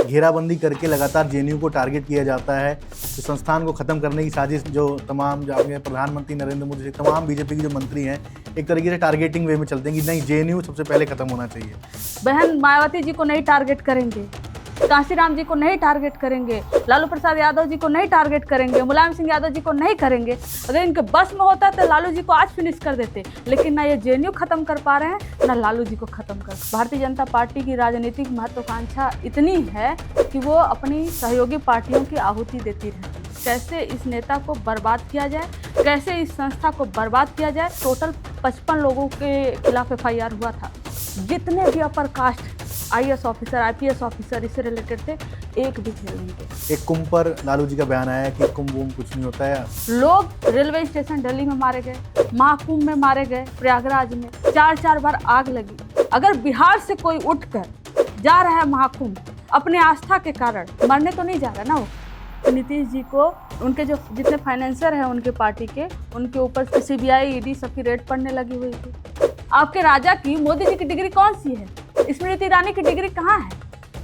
घेराबंदी करके लगातार जेएनयू को टारगेट किया जाता है। तो संस्थान को ख़त्म करने की साजिश जो तमाम जो आपके प्रधानमंत्री नरेंद्र मोदी, तमाम बीजेपी के जो मंत्री हैं, एक तरीके से टारगेटिंग वे में चलते हैं कि नहीं, जेएनयू सबसे पहले ख़त्म होना चाहिए। बहन मायावती जी को नहीं टारगेट करेंगे, कांशीराम जी को नहीं टारगेट करेंगे, लालू प्रसाद यादव जी को नहीं टारगेट करेंगे, मुलायम सिंह यादव जी को नहीं करेंगे। अगर इनके बस में होता तो लालू जी को आज फिनिश कर देते, लेकिन ना ये जेएनयू खत्म कर पा रहे हैं, ना लालू जी को खत्म कर। भारतीय जनता पार्टी की राजनीतिक महत्वाकांक्षा इतनी है कि वो अपनी सहयोगी पार्टियों की आहुति देती रहती है। कैसे इस नेता को बर्बाद किया जाए, कैसे इस संस्था को बर्बाद किया जाए। टोटल 55 लोगों के खिलाफ FIR हुआ था। जितने भी upper caste IAS officer, IPS officer इससे रिलेटेड थे, एक भी जेल नहीं गए। एक कुंभ पर लालू जी का बयान आया कि कुंभ वुंभ कुछ नहीं होता है। लोग रेलवे स्टेशन दिल्ली में मारे गए, महाकुंभ में मारे गए, प्रयागराज में 4-4 बार आग लगी। अगर बिहार से कोई उठकर जा रहा है महाकुंभ अपने आस्था के कारण, मरने तो नहीं जा रहा ना वो। तो नीतीश जी को उनके जो जितने फाइनेंसर हैं उनके पार्टी के, उनके ऊपर CBI ED सबकी रेड पड़ने लगी हुई थी। आपके राजा की, मोदी जी की डिग्री कौन सी है? स्मृति ईरानी की डिग्री कहाँ है?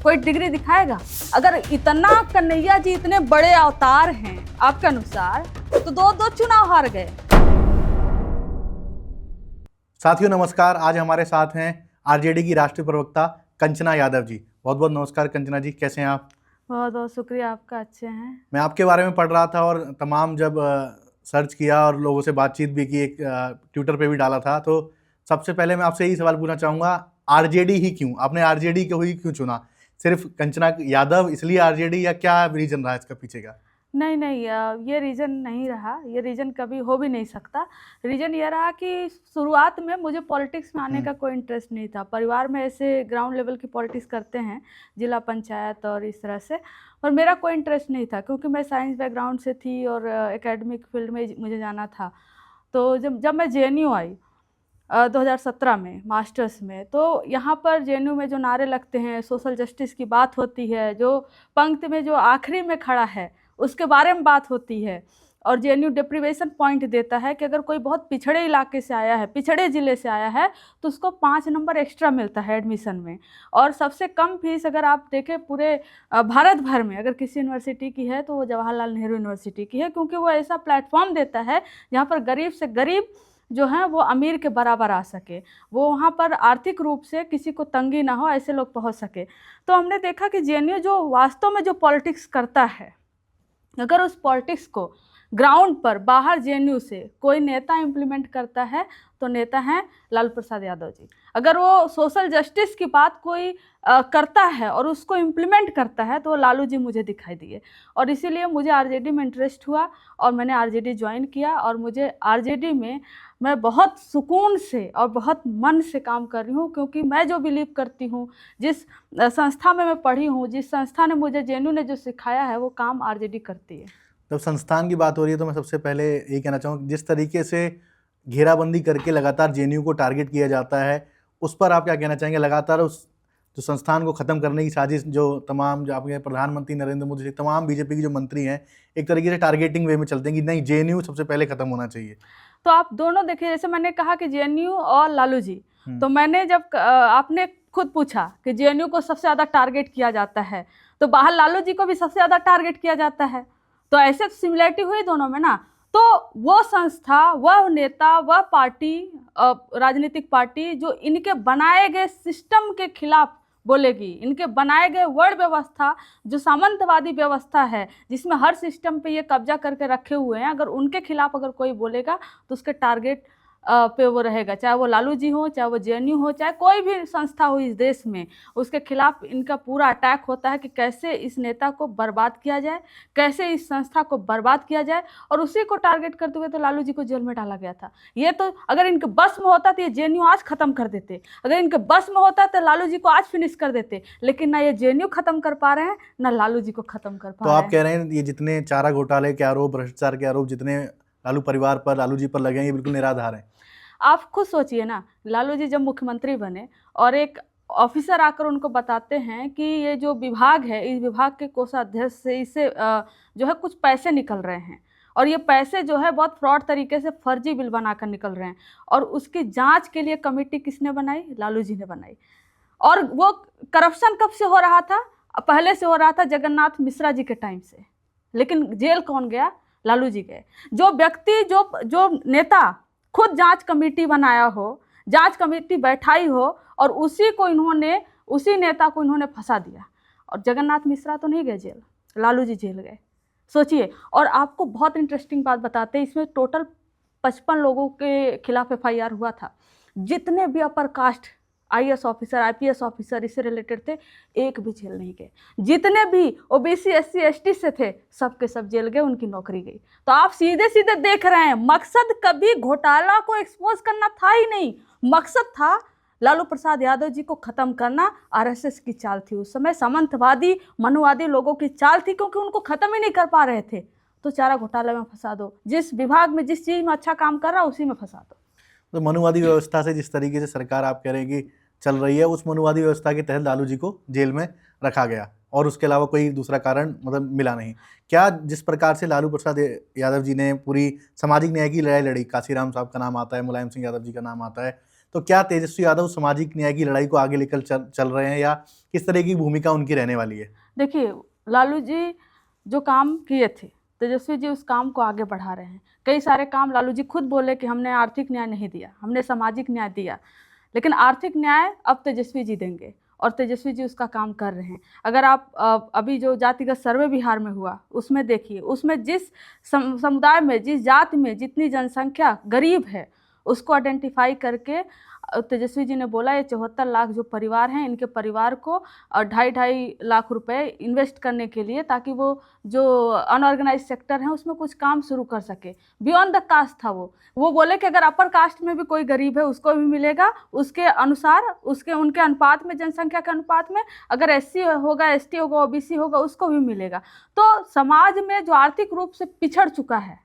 कोई डिग्री दिखाएगा? अगर इतना कन्हैया जी इतने बड़े अवतार हैं आपके अनुसार, तो दो चुनाव हार गए। साथियों नमस्कार, आज हमारे साथ हैं RJD की राष्ट्रीय प्रवक्ता कंचना यादव जी। बहुत बहुत नमस्कार कंचना जी, कैसे हैं आप? बहुत बहुत शुक्रिया आपका, अच्छे हैं। मैं आपके बारे में पढ़ रहा था और तमाम जब सर्च किया और लोगों से बातचीत भी की, एक ट्विटर पे भी डाला था, तो सबसे पहले मैं आपसे यही सवाल पूछना चाहूँगा, RJD ही क्यों? आपने RJD को ही क्यों चुना? सिर्फ कंचना यादव इसलिए RJD, या क्या रीजन रहा इसका पीछे का? नहीं, ये रीज़न नहीं रहा, ये रीज़न कभी हो भी नहीं सकता। रीज़न ये रहा कि शुरुआत में मुझे पॉलिटिक्स में आने का कोई इंटरेस्ट नहीं था। परिवार में ऐसे ग्राउंड लेवल की पॉलिटिक्स करते हैं, जिला पंचायत और इस तरह से, और मेरा कोई इंटरेस्ट नहीं था क्योंकि मैं साइंस बैकग्राउंड से थी और एकेडमिक फील्ड में मुझे जाना था। तो जब मैं JNU आई 2017 में मास्टर्स में, तो यहाँ पर JNU में जो नारे लगते हैं, सोशल जस्टिस की बात होती है, जो पंक्ति में जो आखिरी में खड़ा है उसके बारे में बात होती है, और JNU डिप्रीवेशन पॉइंट देता है कि अगर कोई बहुत पिछड़े इलाके से आया है, पिछड़े ज़िले से आया है, तो उसको 5 नंबर एक्स्ट्रा मिलता है एडमिशन में। और सबसे कम फीस अगर आप देखें पूरे भारत भर में, अगर किसी यूनिवर्सिटी की है तो वो जवाहरलाल नेहरू यूनिवर्सिटी की है, क्योंकि वो ऐसा प्लेटफॉर्म देता है जहाँ पर गरीब से गरीब जो है वो अमीर के बराबर आ सके, वो वहाँ पर आर्थिक रूप से किसी को तंगी ना हो, ऐसे लोग पहुँच सके। तो हमने देखा कि JNU जो वास्तव में जो पॉलिटिक्स करता है, अगर उस पॉलिटिक्स को ग्राउंड पर बाहर JNU से कोई नेता इम्प्लीमेंट करता है तो नेता हैं लालू प्रसाद यादव जी। अगर वो सोशल जस्टिस की बात कोई करता है और उसको इम्प्लीमेंट करता है तो वो लालू जी मुझे दिखाई दिए, और इसीलिए मुझे RJD में इंटरेस्ट हुआ और मैंने RJD ज्वाइन किया। और मुझे RJD में मैं बहुत सुकून से और बहुत मन से काम कर रही हूँ, क्योंकि मैं जो बिलीव करती हूँ, जिस संस्था में मैं पढ़ी हूँ, जिस संस्था ने मुझे JNU ने जो सिखाया है, वो काम RJD करती है। जब संस्थान की बात हो रही है तो मैं सबसे पहले ये कहना चाहूँगा, जिस तरीके से घेराबंदी करके लगातार JNU को टारगेट किया जाता है, उस पर आप क्या कहना चाहेंगे? लगातार उस जो संस्थान को ख़त्म करने की साजिश जो तमाम जो आपके प्रधानमंत्री नरेंद्र मोदी, तमाम बीजेपी के जो मंत्री हैं, एक तरीके से टारगेटिंग वे में चलते हैं कि नहीं, JNU सबसे पहले ख़त्म होना चाहिए। तो आप दोनों देखिए, जैसे मैंने कहा कि JNU और लालू जी, तो मैंने जब आपने खुद पूछा कि JNU को सबसे ज़्यादा टारगेट किया जाता है, तो बाहर लालू जी को भी सबसे ज़्यादा टारगेट किया जाता है, तो ऐसे सिमिलरिटी हुई दोनों में ना। तो वो संस्था, वह नेता, वह पार्टी, राजनीतिक पार्टी जो इनके बनाए गए सिस्टम के खिलाफ बोलेगी, इनके बनाए गए वर्ड व्यवस्था जो सामंतवादी व्यवस्था है, जिसमें हर सिस्टम पे ये कब्जा करके रखे हुए हैं, अगर उनके खिलाफ अगर कोई बोलेगा तो उसके टारगेट पे वो रहेगा, चाहे वो लालू जी हो, चाहे वो JNU हो, चाहे कोई भी संस्था हो इस देश में, उसके खिलाफ इनका पूरा अटैक होता है कि कैसे इस नेता को बर्बाद किया जाए, कैसे इस संस्था को बर्बाद किया जाए। और उसी को टारगेट करते हुए तो लालू जी को जेल में डाला गया था। ये तो अगर इनके बस में होता तो ये JNU आज ख़त्म कर देते, अगर इनके बस में होता तो लालू जी को आज फिनिश कर देते, लेकिन ना ये JNU ख़त्म कर पा रहे हैं, ना लालू जी को ख़त्म कर पा रहे हैं। तो आप कह रहे हैं ये जितने चारा घोटाले के आरोप, भ्रष्टाचार के आरोप जितने लालू परिवार पर, लालू जी पर लगे हैं, ये बिल्कुल निराधार हैं। आप खुद सोचिए ना, लालू जी जब मुख्यमंत्री बने और एक ऑफिसर आकर उनको बताते हैं कि ये जो विभाग है, इस विभाग के कोषाध्यक्ष से इससे जो है कुछ पैसे निकल रहे हैं, और ये पैसे जो है बहुत फ्रॉड तरीके से फर्जी बिल बनाकर निकल रहे हैं, और उसकी जांच के लिए कमेटी किसने बनाई? लालू जी ने बनाई। और वो करप्शन कब से हो रहा था? पहले से हो रहा था जगन्नाथ मिश्रा जी के टाइम से, लेकिन जेल कौन गया? लालू जी गए। जो व्यक्ति, जो नेता खुद जांच कमेटी बनाया हो, जांच कमेटी बैठाई हो, और उसी नेता को इन्होंने फंसा दिया। और जगन्नाथ मिश्रा तो नहीं गए जेल, लालू जी जेल गए। सोचिए। और आपको बहुत इंटरेस्टिंग बात बताते हैं, इसमें टोटल 55 लोगों के खिलाफ FIR हुआ था। जितने भी upper caste IAS officer, IPS officer इससे रिलेटेड थे, एक भी जेल नहीं गए। जितने भी OBC SC ST से थे, सब के सब जेल गए, उनकी नौकरी गई। तो आप सीधे सीधे देख रहे हैं, मकसद कभी घोटाला को एक्सपोज करना था ही नहीं। मकसद था लालू प्रसाद यादव जी को खत्म करना। RSS की चाल थी उस समय, सामंतवादी मनुवादी लोगों की चाल थी, क्योंकि उनको खत्म ही नहीं कर पा रहे थे। तो चारा घोटाले में फंसा दो, जिस विभाग में जिस चीज में अच्छा काम कर रहा है उसी में फंसा दो। तो मनुवादी व्यवस्था से जिस तरीके से सरकार आप कह रहे हैं कि चल रही है, उस मनुवादी व्यवस्था के तहत लालू जी को जेल में रखा गया और उसके अलावा कोई दूसरा कारण मतलब मिला नहीं। क्या जिस प्रकार से लालू प्रसाद यादव जी ने पूरी सामाजिक न्याय की लड़ाई लड़ी, काशीराम साहब का नाम आता है, मुलायम सिंह यादव जी का नाम आता है, तो क्या तेजस्वी यादव सामाजिक न्याय की लड़ाई को आगे लेकर चल रहे हैं, या किस तरह की भूमिका उनकी रहने वाली है? देखिए, लालू जी जो काम किए थे, तेजस्वी जी उस काम को आगे बढ़ा रहे हैं। कई सारे काम लालू जी खुद बोले कि हमने आर्थिक न्याय नहीं दिया, हमने सामाजिक न्याय दिया, लेकिन आर्थिक न्याय अब तेजस्वी जी देंगे, और तेजस्वी जी उसका काम कर रहे हैं। अगर आप अभी जो जातिगत सर्वे बिहार में हुआ, उसमें देखिए, उसमें जिस समुदाय में, जिस जाति में जितनी जनसंख्या गरीब है, उसको आइडेंटिफाई करके तेजस्वी जी ने बोला ये 74 लाख जो परिवार हैं, इनके परिवार को 2.5 लाख रुपए इन्वेस्ट करने के लिए, ताकि वो जो अनऑर्गेनाइज सेक्टर है उसमें कुछ काम शुरू कर सके। बियॉन्ड द कास्ट था वो बोले कि अगर अपर कास्ट में भी कोई गरीब है उसको भी मिलेगा, उसके अनुसार, उनके अनुपात में, जनसंख्या के अनुपात में। अगर SC होगा, ST होगा, OBC होगा, उसको भी मिलेगा। तो समाज में जो आर्थिक रूप से पिछड़ चुका है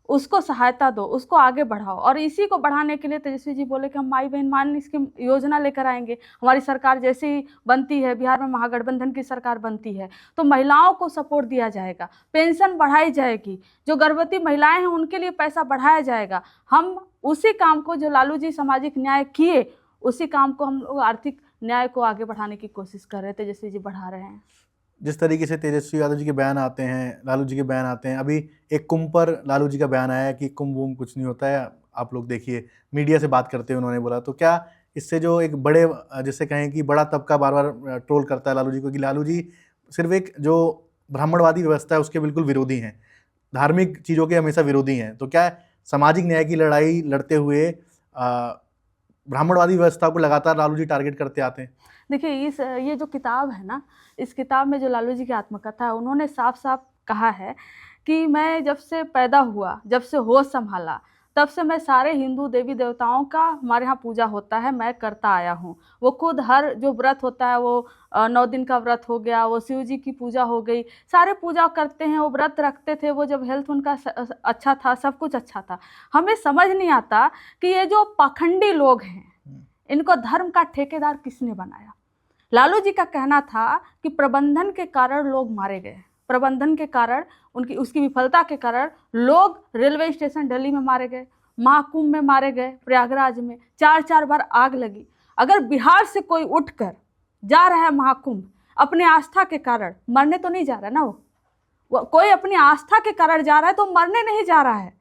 उसको सहायता दो, उसको आगे बढ़ाओ। और इसी को बढ़ाने के लिए तेजस्वी जी बोले कि हम माई बहन मान स्कीम योजना लेकर आएंगे। हमारी सरकार जैसे ही बनती है, बिहार में महागठबंधन की सरकार बनती है, तो महिलाओं को सपोर्ट दिया जाएगा, पेंशन बढ़ाई जाएगी, जो गर्भवती महिलाएं हैं उनके लिए पैसा बढ़ाया जाएगा। हम उसी काम को, जो लालू जी सामाजिक न्याय किए, उसी काम को हम लोग आर्थिक न्याय को आगे बढ़ाने की कोशिश कर रहे हैं। तेजस्वी जी बढ़ा रहे हैं। जिस तरीके से तेजस्वी यादव जी के बयान आते हैं, लालू जी के बयान आते हैं, अभी एक कुंभ पर लालू जी का बयान आया है कि कुंभ वुंभ कुछ नहीं होता है, आप लोग देखिए, मीडिया से बात करते हुए उन्होंने बोला। तो क्या इससे जो एक बड़े, जिससे कहें कि बड़ा तबका बार बार ट्रोल करता है लालू जी को, कि लालू जी सिर्फ एक जो ब्राह्मणवादी व्यवस्था है उसके बिल्कुल विरोधी हैं, धार्मिक चीज़ों के हमेशा विरोधी हैं, तो क्या सामाजिक न्याय की लड़ाई लड़ते हुए ब्राह्मणवादी व्यवस्था को लगातार लालू जी टारगेट करते आते हैं? देखिए, ये जो किताब है ना, इस किताब में जो लालू जी की आत्मकथा है, उन्होंने साफ साफ कहा है कि मैं जब से पैदा हुआ, जब से होश संभाला, तब से मैं सारे हिंदू देवी देवताओं का, हमारे यहाँ पूजा होता है, मैं करता आया हूँ। वो खुद हर जो व्रत होता है, वो 9 दिन का व्रत हो गया, वो शिव जी की पूजा हो गई, सारे पूजा करते हैं, वो व्रत रखते थे, वो जब हेल्थ उनका अच्छा था, सब कुछ अच्छा था। हमें समझ नहीं आता कि ये जो पाखंडी लोग हैं, इनको धर्म का ठेकेदार किसने बनाया? लालू जी का कहना था कि प्रबंधन के कारण लोग मारे गए, प्रबंधन के कारण, उसकी विफलता के कारण लोग रेलवे स्टेशन दिल्ली में मारे गए, महाकुंभ में मारे गए, प्रयागराज में 4-4 बार आग लगी। अगर बिहार से कोई उठकर जा रहा है महाकुंभ अपने आस्था के कारण, मरने तो नहीं जा रहा है ना, वो कोई अपनी आस्था के कारण जा रहा है तो मरने नहीं जा रहा है।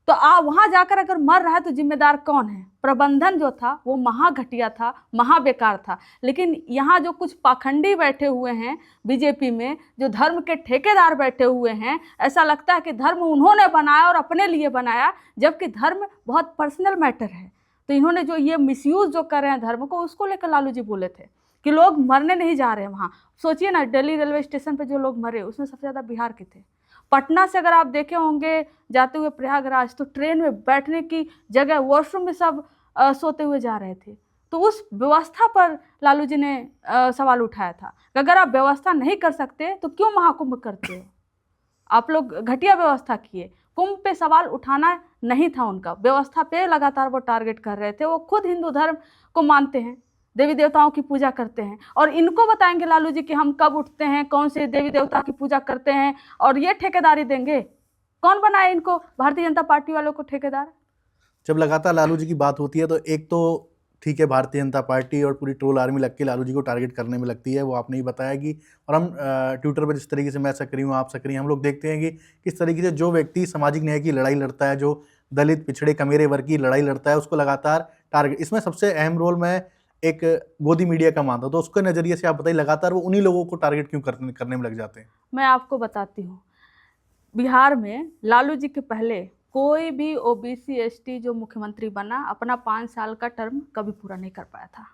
तो वहां जाकर अगर मर रहा है तो जिम्मेदार कौन है? प्रबंधन जो था वो महा घटिया था, महा बेकार था। लेकिन यहाँ जो कुछ पाखंडी बैठे हुए हैं बीजेपी में, जो धर्म के ठेकेदार बैठे हुए हैं, ऐसा लगता है कि धर्म उन्होंने बनाया और अपने लिए बनाया, जबकि धर्म बहुत पर्सनल मैटर है। तो इन्होंने जो ये मिसयूज जो कर रहे हैं धर्म को, उसको लेकर लालू जी बोले थे कि लोग मरने नहीं जा रहे हैं वहाँ। सोचिए ना, दिल्ली रेलवे स्टेशन पर जो लोग मरे उसमें सबसे ज़्यादा बिहार के थे। पटना से अगर आप देखे होंगे जाते हुए प्रयागराज, तो ट्रेन में बैठने की जगह, वॉशरूम में सब सोते हुए जा रहे थे। तो उस व्यवस्था पर लालू जी ने सवाल उठाया था कि अगर आप व्यवस्था नहीं कर सकते तो क्यों महाकुंभ करते हो? आप लोग घटिया व्यवस्था किए। कुंभ पे सवाल उठाना नहीं था उनका, व्यवस्था पे लगातार वो टारगेट कर रहे थे। वो खुद हिंदू धर्म को मानते हैं, देवी देवताओं की पूजा करते हैं, और इनको बताएंगे लालू जी कि हम कब उठते हैं, कौन से देवी देवता की पूजा करते हैं, और ये ठेकेदारी देंगे। कौन बनाए इनको? भारतीय जनता पार्टी वालों को ठेकेदार। जब लगातार लालू जी की बात होती है तो एक तो ठीक है, भारतीय जनता पार्टी और पूरी ट्रोल आर्मी लग के लालू जी को टारगेट करने में लगती है, वो आपने ही बताया कि, और हम ट्विटर पर जिस तरीके से मैं सक्रिय हूँ, आप सक्रिय हैं, हम लोग देखते हैं कि किस तरीके से जो व्यक्ति सामाजिक न्याय की लड़ाई लड़ता है, जो दलित पिछड़े कमेरे वर्ग की लड़ाई लड़ता है, उसको लगातार टारगेट, इसमें सबसे अहम रोल मैं एक गोदी मीडिया का मानता हूँ, तो उसके नज़रिए से आप बताइए लगातार वो उन्हीं लोगों को टारगेट क्यों करने में लग जाते हैं? मैं आपको बताती हूँ, बिहार में लालू जी के पहले कोई भी ओबीसी एसटी जो मुख्यमंत्री बना अपना 5 साल का टर्म कभी पूरा नहीं कर पाया था,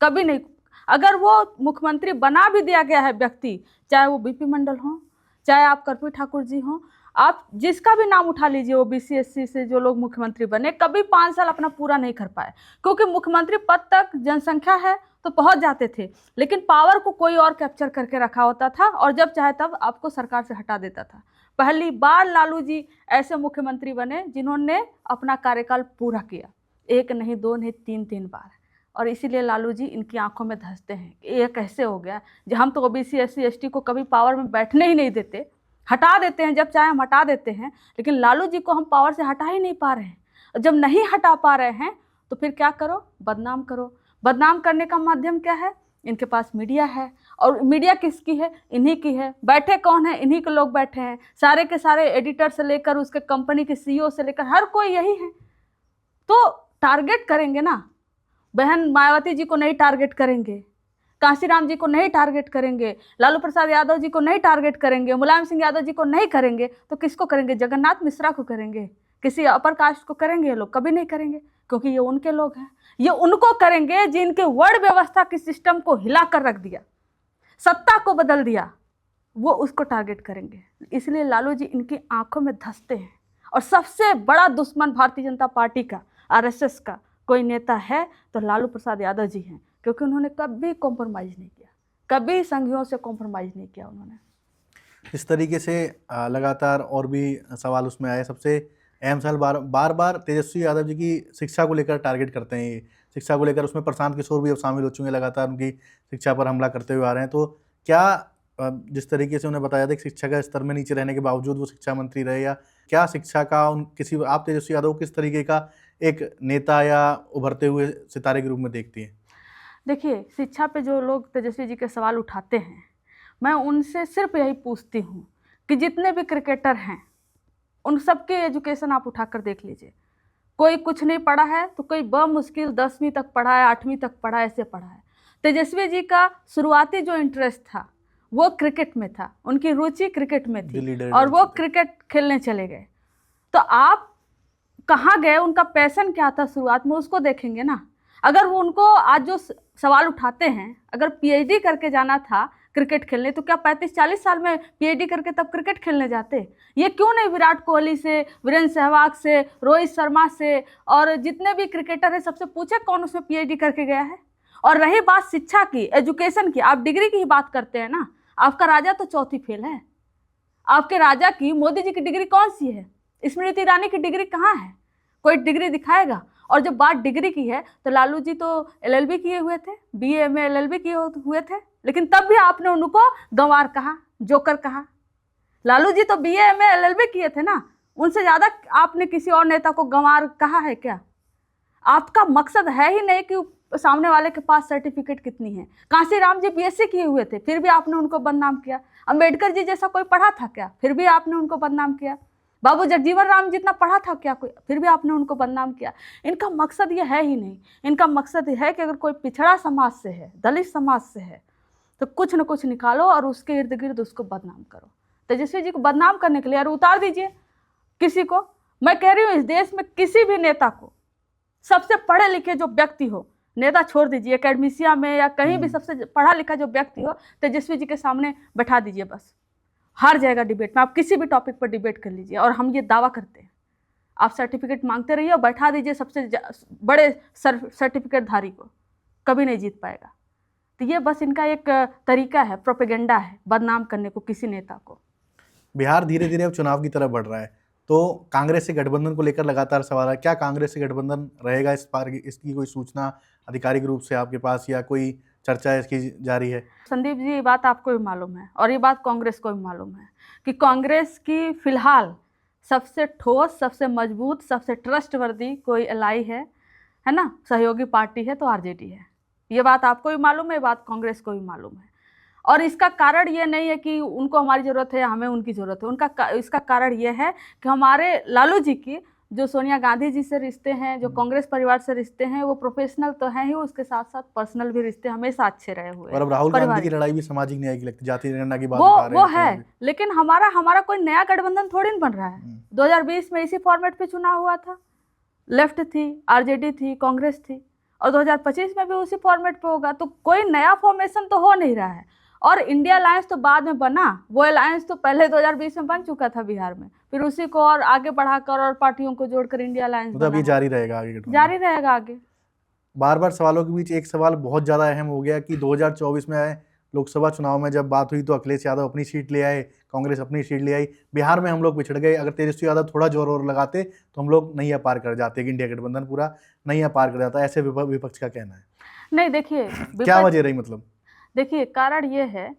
कभी नहीं। अगर वो मुख्यमंत्री बना भी दिया गया है व्यक्ति, चाहे वो बीपी मंडल हो, चाहे आप कर्पूरी ठाकुर जी हो, आप जिसका भी नाम उठा लीजिए ओबीसी एससी से जो लोग मुख्यमंत्री बने, कभी 5 साल अपना पूरा नहीं कर पाए, क्योंकि मुख्यमंत्री पद तक जनसंख्या है तो पहुंच जाते थे, लेकिन पावर को कोई और कैप्चर करके रखा होता था और जब चाहे तब आपको सरकार से हटा देता था। पहली बार लालू जी ऐसे मुख्यमंत्री बने जिन्होंने अपना कार्यकाल पूरा किया, एक नहीं, दो नहीं, तीन बार, और इसीलिए लालू जी इनकी आंखों में धंसते हैं कि ये कैसे हो गया, जब हम तो ओबीसी एससी एसटी को कभी पावर में बैठने ही नहीं देते, हटा देते हैं, जब चाहे हम हटा देते हैं, लेकिन लालू जी को हम पावर से हटा ही नहीं पा रहे हैं। जब नहीं हटा पा रहे हैं तो फिर क्या करो, बदनाम करो। बदनाम करने का माध्यम क्या है, इनके पास मीडिया है, और मीडिया किसकी है, इन्हीं की है। बैठे कौन है, इन्हीं के लोग बैठे हैं, सारे के सारे एडिटर से लेकर उसके कंपनी के सीईओ से लेकर हर कोई यही है। तो टारगेट करेंगे ना, बहन मायावती जी को नहीं टारगेट करेंगे, कांशीराम जी को नहीं टारगेट करेंगे, लालू प्रसाद यादव जी को नहीं टारगेट करेंगे, मुलायम सिंह यादव जी को नहीं करेंगे, तो किसको करेंगे, जगन्नाथ मिश्रा को करेंगे, किसी अपर कास्ट को करेंगे? ये लोग कभी नहीं करेंगे, क्योंकि ये उनके लोग हैं। ये उनको करेंगे जिनके वर्ण व्यवस्था के सिस्टम को हिला कर रख दिया, सत्ता को बदल दिया, वो उसको टारगेट करेंगे। इसलिए लालू जी इनकी आंखों में धंसते हैं। और सबसे बड़ा दुश्मन भारतीय जनता पार्टी का, आरएसएस का कोई नेता है तो लालू प्रसाद यादव जी हैं, क्योंकि उन्होंने कभी कॉम्प्रोमाइज़ नहीं किया, कभी संघियों से कॉम्प्रोमाइज़ नहीं किया उन्होंने। इस तरीके से लगातार और भी सवाल उसमें आए। सबसे अहम सवाल, बार बार तेजस्वी यादव जी की शिक्षा को लेकर टारगेट करते हैं, ये शिक्षा को लेकर, उसमें प्रशांत किशोर भी अब शामिल हो चुके हैं, लगातार उनकी शिक्षा पर हमला करते हुए आ रहे हैं। तो क्या जिस तरीके से उन्हें बताया था कि शिक्षा का स्तर में नीचे रहने के बावजूद वो शिक्षा मंत्री रहे, या क्या शिक्षा का किसी, आप तेजस्वी यादव को किस तरीके का एक नेता या उभरते हुए सितारे के रूप में देखती हैं? देखिए, शिक्षा पे जो लोग तेजस्वी जी के सवाल उठाते हैं, मैं उनसे सिर्फ यही पूछती हूँ कि जितने भी क्रिकेटर हैं उन सबके एजुकेशन आप उठाकर देख लीजिए। कोई कुछ नहीं पढ़ा है तो कोई मुश्किल 10वीं तक पढ़ा है, 8वीं तक पढ़ा है, ऐसे पढ़ा है। तेजस्वी जी का शुरुआती जो इंटरेस्ट था वो क्रिकेट में था, उनकी रुचि क्रिकेट में थी और वो क्रिकेट खेलने चले गए। तो आप कहाँ गए, उनका पैशन क्या था शुरुआत में, उसको देखेंगे ना। अगर वो उनको आज जो सवाल उठाते हैं, अगर पीएचडी करके जाना था क्रिकेट खेलने, तो क्या 35-40 साल में पीएचडी करके तब क्रिकेट खेलने जाते? ये क्यों नहीं विराट कोहली से, वीरेंद्र सहवाग से, रोहित शर्मा से और जितने भी क्रिकेटर हैं सबसे पूछे कौन उसमें पीएचडी करके गया है? और रही बात शिक्षा की, एजुकेशन की, आप डिग्री की ही बात करते हैं ना। आपका राजा तो चौथी फेल है, आपके राजा की, मोदी जी की डिग्री कौन सी है? स्मृति ईरानी की डिग्री कहाँ है? कोई डिग्री दिखाएगा? और जब बात डिग्री की है तो लालू जी तो एलएलबी किए हुए थे, बीए में एलएलबी किए हुए थे, लेकिन तब भी आपने उनको गंवार कहा, जोकर कहा। लालू जी तो बीए में एलएलबी किए थे ना, उनसे ज़्यादा आपने किसी और नेता को गंवार कहा है क्या? आपका मकसद है ही नहीं कि सामने वाले के पास सर्टिफिकेट कितनी है। कांशीराम जी बीएससी किए हुए थे, फिर भी आपने उनको बदनाम किया। अंबेडकर जी जैसा कोई पढ़ा था क्या? फिर भी आपने उनको बदनाम किया। बाबू जगजीवन राम जितना पढ़ा था क्या कोई? फिर भी आपने उनको बदनाम किया। इनका मकसद ये है ही नहीं। इनका मकसद ये है कि अगर कोई पिछड़ा समाज से है, दलित समाज से है, तो कुछ न कुछ निकालो और उसके इर्द गिर्द उसको बदनाम करो। तेजस्वी जी को बदनाम करने के लिए और उतार दीजिए किसी को। मैं कह रही हूँ इस देश में किसी भी नेता को, सबसे पढ़े लिखे जो व्यक्ति हो, नेता छोड़ दीजिए, एकेडमिशिया में या कहीं भी सबसे पढ़ा लिखा जो व्यक्ति हो, तेजस्वी जी के सामने बैठा दीजिए, बस हार जाएगा डिबेट में। आप किसी भी टॉपिक पर डिबेट कर लीजिए, और हम ये दावा करते हैं, आप सर्टिफिकेट मांगते रहिए और बैठा दीजिए सबसे बड़े सर्टिफिकेट धारी को, कभी नहीं जीत पाएगा। तो ये बस इनका एक तरीका है, प्रोपेगेंडा है, बदनाम करने को किसी नेता को। बिहार धीरे धीरे अब चुनाव की तरफ बढ़ रहा है, तो कांग्रेस से गठबंधन को लेकर लगातार सवाल है। क्या कांग्रेस से गठबंधन रहेगा इस बार? इसकी कोई सूचना आधिकारिक रूप से आपके पास या कोई चर्चा इसकी जारी है? संदीप जी, ये बात आपको भी मालूम है और ये बात कांग्रेस को भी मालूम है कि कांग्रेस की फिलहाल सबसे ठोस, सबसे मजबूत, सबसे ट्रस्टवर्दी कोई एलाई है है ना, सहयोगी पार्टी है तो आरजेडी है। ये बात आपको भी मालूम है, ये बात कांग्रेस को भी मालूम है। और इसका कारण ये नहीं है कि उनको हमारी ज़रूरत है या हमें उनकी ज़रूरत है। इसका कारण ये है कि हमारे लालू जी की जो सोनिया गांधी जी से रिश्ते हैं, जो कांग्रेस परिवार से रिश्ते हैं, वो प्रोफेशनल तो हैं ही, उसके साथ साथ पर्सनल भी रिश्ते हमेशा अच्छे रहे हुए और अब हैं। राहुल गांधी की पारिवारिक लड़ाई भी सामाजिक न्याय की लगती है, जाति जनगणना की बात उठा रहे वो हैं तो है, भी। लेकिन हमारा कोई नया गठबंधन थोड़ी ना बन रहा है। 2020 में इसी फॉर्मेट पे चुनाव हुआ था, लेफ्ट थी, आरजेडी थी, कांग्रेस थी, और 2025 में भी उसी फॉर्मेट पे होगा। तो कोई नया फॉर्मेशन तो हो नहीं रहा है। और इंडिया अलायंस तो बाद में बना, वो अलायंस तो पहले 2020 में बन चुका था बिहार में, फिर उसी को और आगे बढ़ाकर और पार्टियों को जोड़कर इंडिया अलायंस मतलब बना ये है। जारी रहेगा आगे गठबंधन? जारी रहेगा आगे। बार बार सवालों के बीच एक सवाल बहुत ज़्यादा अहम हो गया कि 2024 में लोकसभा चुनाव में जब बात हुई तो अखिलेश यादव अपनी सीट ले आए, कांग्रेस अपनी सीट ले आई, बिहार में हम लोग पिछड़ गए। अगर तेजस्वी यादव थोड़ा जोर और लगाते तो हम लोग नैया पार कर जाते, कि इंडिया गठबंधन पूरा नैया पार कर जाता, ऐसे विपक्ष का कहना है। नहीं देखिए, क्या वजह रही? मतलब देखिए, कारण ये है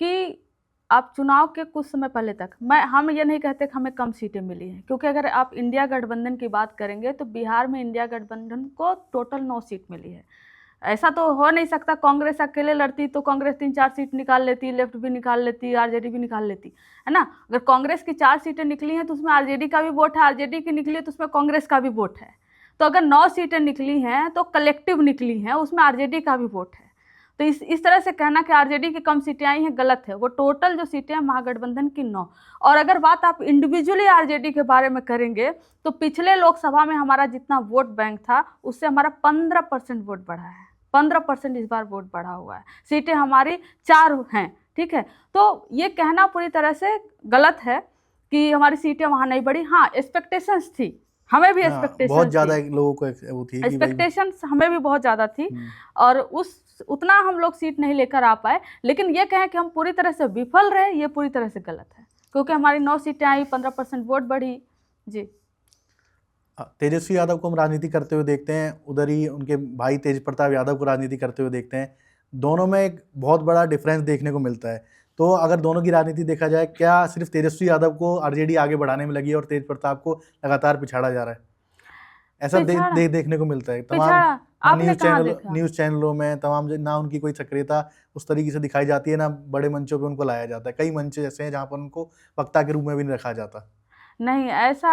कि आप चुनाव के कुछ समय पहले तक हम ये नहीं कहते कि हमें कम सीटें मिली हैं, क्योंकि अगर आप इंडिया गठबंधन की बात करेंगे तो बिहार में इंडिया गठबंधन को टोटल 9 सीट मिली है। ऐसा तो हो नहीं सकता कांग्रेस अकेले लड़ती तो कांग्रेस 3-4 सीट निकाल लेती, लेफ्ट भी निकाल लेती, आरजेडी भी निकाल लेती, है ना। अगर कांग्रेस की 4 सीटें निकली हैं तो उसमें आरजेडी का भी वोट है, आरजेडी की निकली है तो उसमें कांग्रेस का भी वोट है। तो अगर 9 सीटें निकली हैं तो कलेक्टिव निकली हैं, उसमें आरजेडी का भी वोट है। तो इस तरह से कहना कि आरजेडी की कम सीटें आई हैं गलत है। वो टोटल जो सीटें हैं महागठबंधन की 9। और अगर बात आप इंडिविजुअली आरजेडी के बारे में करेंगे तो पिछले लोकसभा में हमारा जितना वोट बैंक था उससे हमारा 15% वोट बढ़ा है। 15% इस बार वोट बढ़ा हुआ है। सीटें हमारी 4 हैं, ठीक है। तो ये कहना पूरी तरह से गलत है कि हमारी सीटें वहाँ नहीं बढ़ी। हाँ, एक्सपेक्टेशंस थी, हमें भी एक्सपेक्टेशंस बहुत ज़्यादा लोगों को वो थी, एक्सपेक्टेशंस हमें भी बहुत ज़्यादा थी, और उतना हम लोग सीट नहीं लेकर आ पाए। लेकिन ये कहें कि हम पूरी तरह से विफल रहे, ये पूरी तरह से गलत है, क्योंकि हमारी 9 सीटें आई, 15% वोट बढ़ी। जी। तेजस्वी यादव को हम राजनीति करते हुए देखते हैं, उधर ही उनके भाई तेज प्रताप यादव को राजनीति करते हुए देखते हैं। दोनों में एक बहुत बड़ा डिफरेंस देखने को मिलता है। तो अगर दोनों की राजनीति देखा जाए, क्या सिर्फ तेजस्वी यादव को आरजेडी आगे बढ़ाने में लगी है और तेज प्रताप को लगातार पिछाड़ा जा रहा है? ऐसा देखने को मिलता है तमाम न्यूज़ चैनलों में, तमाम ना उनकी कोई सक्रियता उस तरीके से दिखाई जाती है, ना बड़े मंचों पे उनको लाया जाता है। कई मंच ऐसे हैं जहाँ पर उनको वक्ता के रूप में भी नहीं रखा जाता। नहीं, ऐसा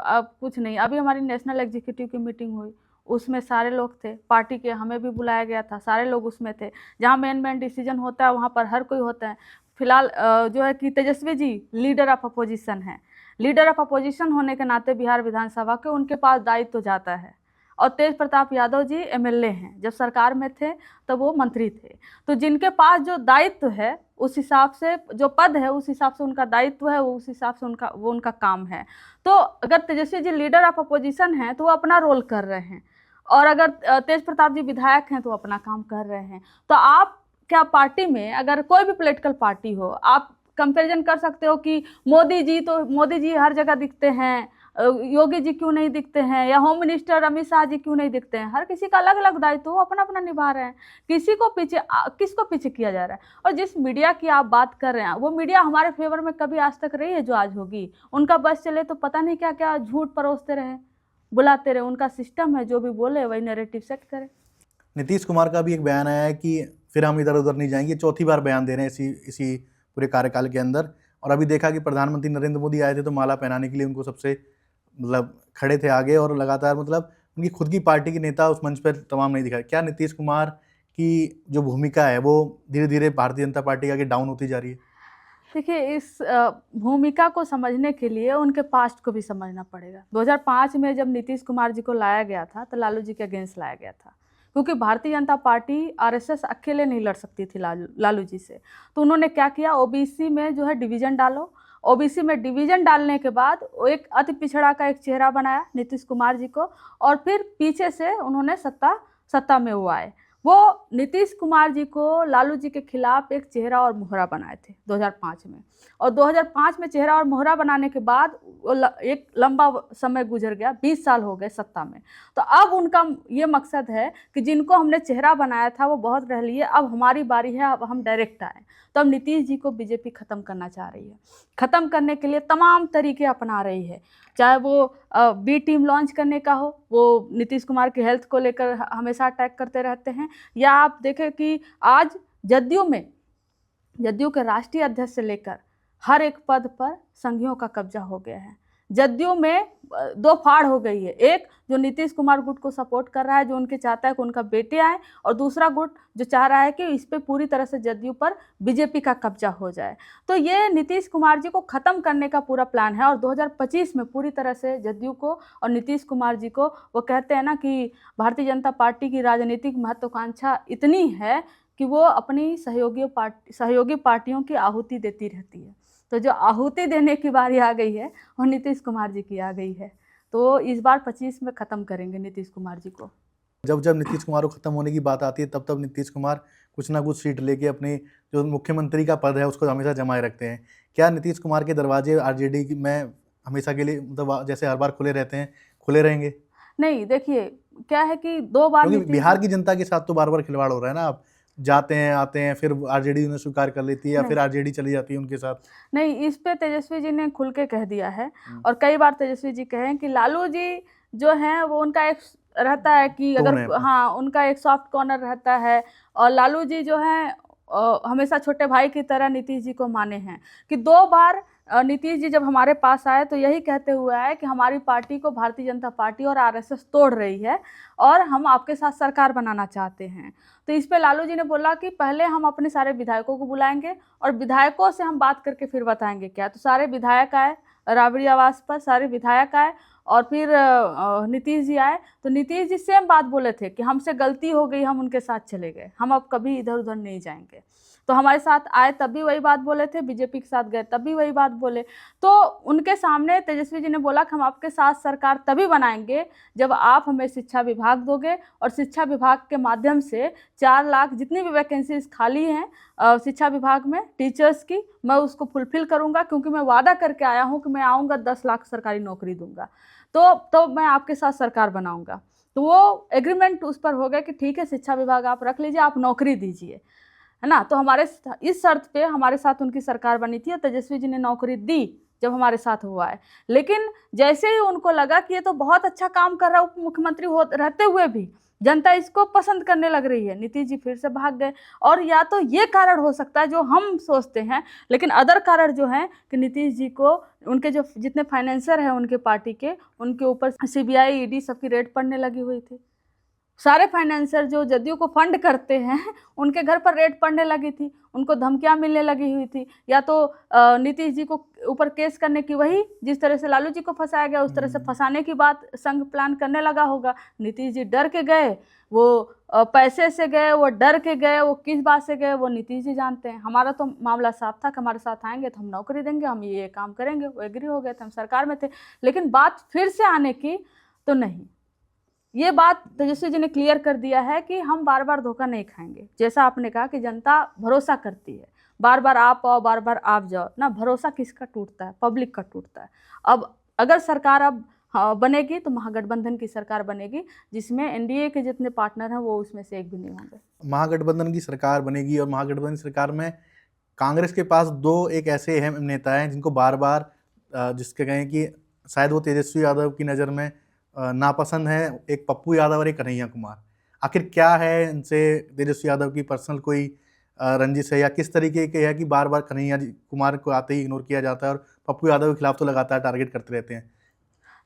अब कुछ नहीं। अभी हमारी नेशनल एग्जीक्यूटिव की मीटिंग हुई, उसमें सारे लोग थे पार्टी के, हमें भी बुलाया गया था, सारे लोग उसमें थे। जहाँ मेन डिसीजन होता है वहाँ पर हर कोई होता है। फिलहाल जो है कि Tejashwi ji leader of opposition हैं। लीडर ऑफ अपोजिशन होने के नाते बिहार विधानसभा के उनके पास दायित्व तो जाता है। और तेज प्रताप यादव जी एमएलए हैं, जब सरकार में थे तब वो मंत्री थे। तो जिनके पास जो दायित्व है उस हिसाब से, जो पद है उस हिसाब से उनका दायित्व है, उस हिसाब से उनका काम है। तो अगर Tejashwi ji leader of opposition हैं तो वो अपना रोल कर रहे हैं, और अगर तेज प्रताप जी विधायक हैं तो अपना काम कर रहे हैं। तो आप क्या पार्टी में, अगर कोई भी पॉलिटिकल पार्टी हो, आप कंपैरिजन कर सकते हो कि मोदी जी हर जगह दिखते हैं, योगी जी क्यों नहीं दिखते हैं, या होम मिनिस्टर अमित शाह जी क्यों नहीं दिखते हैं। हर किसी का अलग अलग दायित्व, वो अपना अपना निभा रहे हैं। किसको पीछे किया जा रहा है। और जिस मीडिया की आप बात कर रहे हैं, वो मीडिया हमारे फेवर में कभी आज तक रही है जो आज होगी। उनका बस चले तो पता नहीं क्या क्या झूठ परोसते रहे, बुलाते रहे। उनका सिस्टम है, जो भी बोले वही नैरेटिव सेट करे। नीतीश कुमार का भी एक बयान आया है कि फिर हम इधर उधर नहीं जाएंगे। चौथी बार बयान दे रहे हैं इसी पूरे कार्यकाल के अंदर। और अभी देखा कि प्रधानमंत्री नरेंद्र मोदी आए थे तो माला पहनाने के लिए उनको सबसे खड़े थे आगे, और लगातार उनकी खुद की पार्टी के नेता उस मंच पर तमाम नहीं दिखाए। क्या नीतीश कुमार की जो भूमिका है वो धीरे धीरे भारतीय जनता पार्टी आगे डाउन होती जा रही है? देखिए, इस भूमिका को समझने के लिए उनके पास्ट को भी समझना पड़ेगा। 2005 में जब नीतीश कुमार जी को लाया गया था तो लालू जी के अगेंस्ट लाया गया था, क्योंकि भारतीय जनता पार्टी आरएसएस अकेले नहीं लड़ सकती थी लालू जी से। तो उन्होंने क्या किया, ओबीसी में जो है डिवीज़न डालो। ओबीसी में डिवीज़न डालने के बाद एक अति पिछड़ा का एक चेहरा बनाया नीतीश कुमार जी को, और फिर पीछे से उन्होंने सत्ता में वो आए। वो नीतीश कुमार जी को लालू जी के खिलाफ एक चेहरा और मोहरा बनाए थे 2005 में। और 2005 में चेहरा और मोहरा बनाने के बाद एक लंबा समय गुजर गया, 20 साल हो गए सत्ता में। तो अब उनका ये मकसद है कि जिनको हमने चेहरा बनाया था वो बहुत रह लिए, अब हमारी बारी है, अब हम डायरेक्ट आए। तो अब नीतीश जी को बीजेपी ख़त्म करना चाह रही है। ख़त्म करने के लिए तमाम तरीके अपना रही है, चाहे वो बी टीम लॉन्च करने का हो, वो नीतीश कुमार की हेल्थ को लेकर हमेशा अटैक करते रहते हैं। या आप देखें कि आज जदयू के राष्ट्रीय अध्यक्ष से लेकर हर एक पद पर संघियों का कब्जा हो गया है। जदयू में दो फाड़ हो गई है, एक जो नीतीश कुमार गुट को सपोर्ट कर रहा है, जो उनके चाहता है कि उनका बेटे आए, और दूसरा गुट जो चाह रहा है कि इस पे पूरी तरह से जदयू पर बीजेपी का कब्जा हो जाए। तो ये नीतीश कुमार जी को ख़त्म करने का पूरा प्लान है और 2025 में पूरी तरह से जदयू को और नीतीश कुमार जी को, वो कहते हैं ना कि भारतीय जनता पार्टी की राजनीतिक महत्वाकांक्षा इतनी है कि वो अपनी सहयोगी पार्टियों की आहुति देती रहती है। तो जो आहुति देने की बारी आ गई है वो नीतीश कुमार जी की आ गई है। तो इस बार 25 में ख़त्म करेंगे नीतीश कुमार जी को। जब जब नीतीश कुमार को ख़त्म होने की बात आती है तब तब नीतीश कुमार कुछ ना कुछ सीट लेके अपनी जो मुख्यमंत्री का पद है उसको हमेशा जमाए रखते हैं। क्या नीतीश कुमार के दरवाजे आरजेडी में हमेशा के लिए मतलब जैसे हर बार खुले रहते हैं, खुले रहेंगे? नहीं, देखिए क्या है कि 2 बार क्योंकि बिहार की जनता के साथ तो बार बार खिलवाड़ हो रहा है ना। आप जाते हैं आते हैं, फिर आरजेडी उन्हें स्वीकार कर लेती है या फिर आरजेडी चली जाती है उनके साथ। नहीं, इस पे तेजस्वी जी ने खुल के कह दिया है और कई बार तेजस्वी जी कहे कि लालू जी जो हैं वो उनका एक रहता है कि अगर हाँ उनका एक सॉफ्ट कॉर्नर रहता है, और लालू जी जो हैं हमेशा छोटे भाई की तरह नीतीश जी को माने हैं। कि 2 बार नीतीश जी जब हमारे पास आए तो यही कहते हुए आए कि हमारी पार्टी को भारतीय जनता पार्टी और आरएसएस तोड़ रही है और हम आपके साथ सरकार बनाना चाहते हैं। तो इस पे लालू जी ने बोला कि पहले हम अपने सारे विधायकों को बुलाएंगे और विधायकों से हम बात करके फिर बताएंगे क्या। तो सारे विधायक आए राबड़ी आवास पर, सारे विधायक आए और फिर नीतीश जी आए। तो नीतीश जी सेम बात बोले थे कि हमसे गलती हो गई, हम उनके साथ चले गए, हम अब कभी इधर उधर नहीं जाएंगे। तो हमारे साथ आए तब भी वही बात बोले थे, बीजेपी के साथ गए तब भी वही बात बोले। तो उनके सामने तेजस्वी जी ने बोला कि हम आपके साथ सरकार तभी बनाएंगे जब आप हमें शिक्षा विभाग दोगे और शिक्षा विभाग के माध्यम से 4 लाख जितनी भी वैकेंसीज खाली हैं शिक्षा विभाग में टीचर्स की, मैं उसको फुलफिल करूंगा, क्योंकि मैं वादा करके आया हूं कि मैं आऊँगा 10 लाख सरकारी नौकरी दूंगा, तो मैं आपके साथ सरकार बनाऊंगा। तो वो एग्रीमेंट उस पर हो गया कि ठीक है शिक्षा विभाग आप रख लीजिए, आप नौकरी दीजिए, है ना। तो हमारे इस शर्त पे हमारे साथ उनकी सरकार बनी थी और तेजस्वी जी ने नौकरी दी जब हमारे साथ हुआ है। लेकिन जैसे ही उनको लगा कि ये तो बहुत अच्छा काम कर रहा है उप मुख्यमंत्री रहते हुए भी जनता इसको पसंद करने लग रही है, नीतीश जी फिर से भाग गए। और या तो ये कारण हो सकता है जो हम सोचते हैं, लेकिन अदर कारण जो है कि नीतीश जी को उनके जो जितने फाइनेंसर हैं उनके पार्टी के, उनके ऊपर सीबीआई ईडी सबकी रेड पड़ने लगी हुई थी। सारे फाइनेंसर जो जदयू को फंड करते हैं उनके घर पर रेड पड़ने लगी थी, उनको धमकियां मिलने लगी हुई थी। या तो नीतीश जी को ऊपर केस करने की, वही जिस तरह से लालू जी को फंसाया गया उस तरह से फंसाने की बात संघ प्लान करने लगा होगा। नीतीश जी डर के गए, वो पैसे से गए, वो डर के गए, वो किस बात से गए वो नीतीश जी जानते हैं। हमारा तो मामला साफ था कि हमारे साथ आएंगे तो हम नौकरी देंगे, हम ये काम करेंगे, वो एग्री हो गए थे, हम सरकार में थे। लेकिन बात फिर से आने की तो नहीं, ये बात तेजस्वी जी ने क्लियर कर दिया है कि हम बार बार धोखा नहीं खाएंगे। जैसा आपने कहा कि जनता भरोसा करती है, बार बार आप आओ बार बार आप जाओ ना, भरोसा किसका टूटता है? पब्लिक का टूटता है। अब अगर सरकार अब बनेगी तो महागठबंधन की सरकार बनेगी जिसमें एनडीए के जितने पार्टनर हैं वो उसमें से एक भी नहीं होंगे। महागठबंधन की सरकार बनेगी और महागठबंधन सरकार में कांग्रेस के पास 2 एक ऐसे अहम नेता हैं जिनको बार बार जिसके कहें कि शायद वो तेजस्वी यादव की नज़र में नापसंद है, एक पप्पू यादव और एक कन्हैया कुमार। आखिर क्या है इनसे तेजस्वी यादव की पर्सनल कोई रंजिश है या किस तरीके के है कि बार बार कन्हैया कुमार को आते ही इग्नोर किया जाता है और पप्पू यादव के खिलाफ तो लगातार टारगेट करते रहते हैं?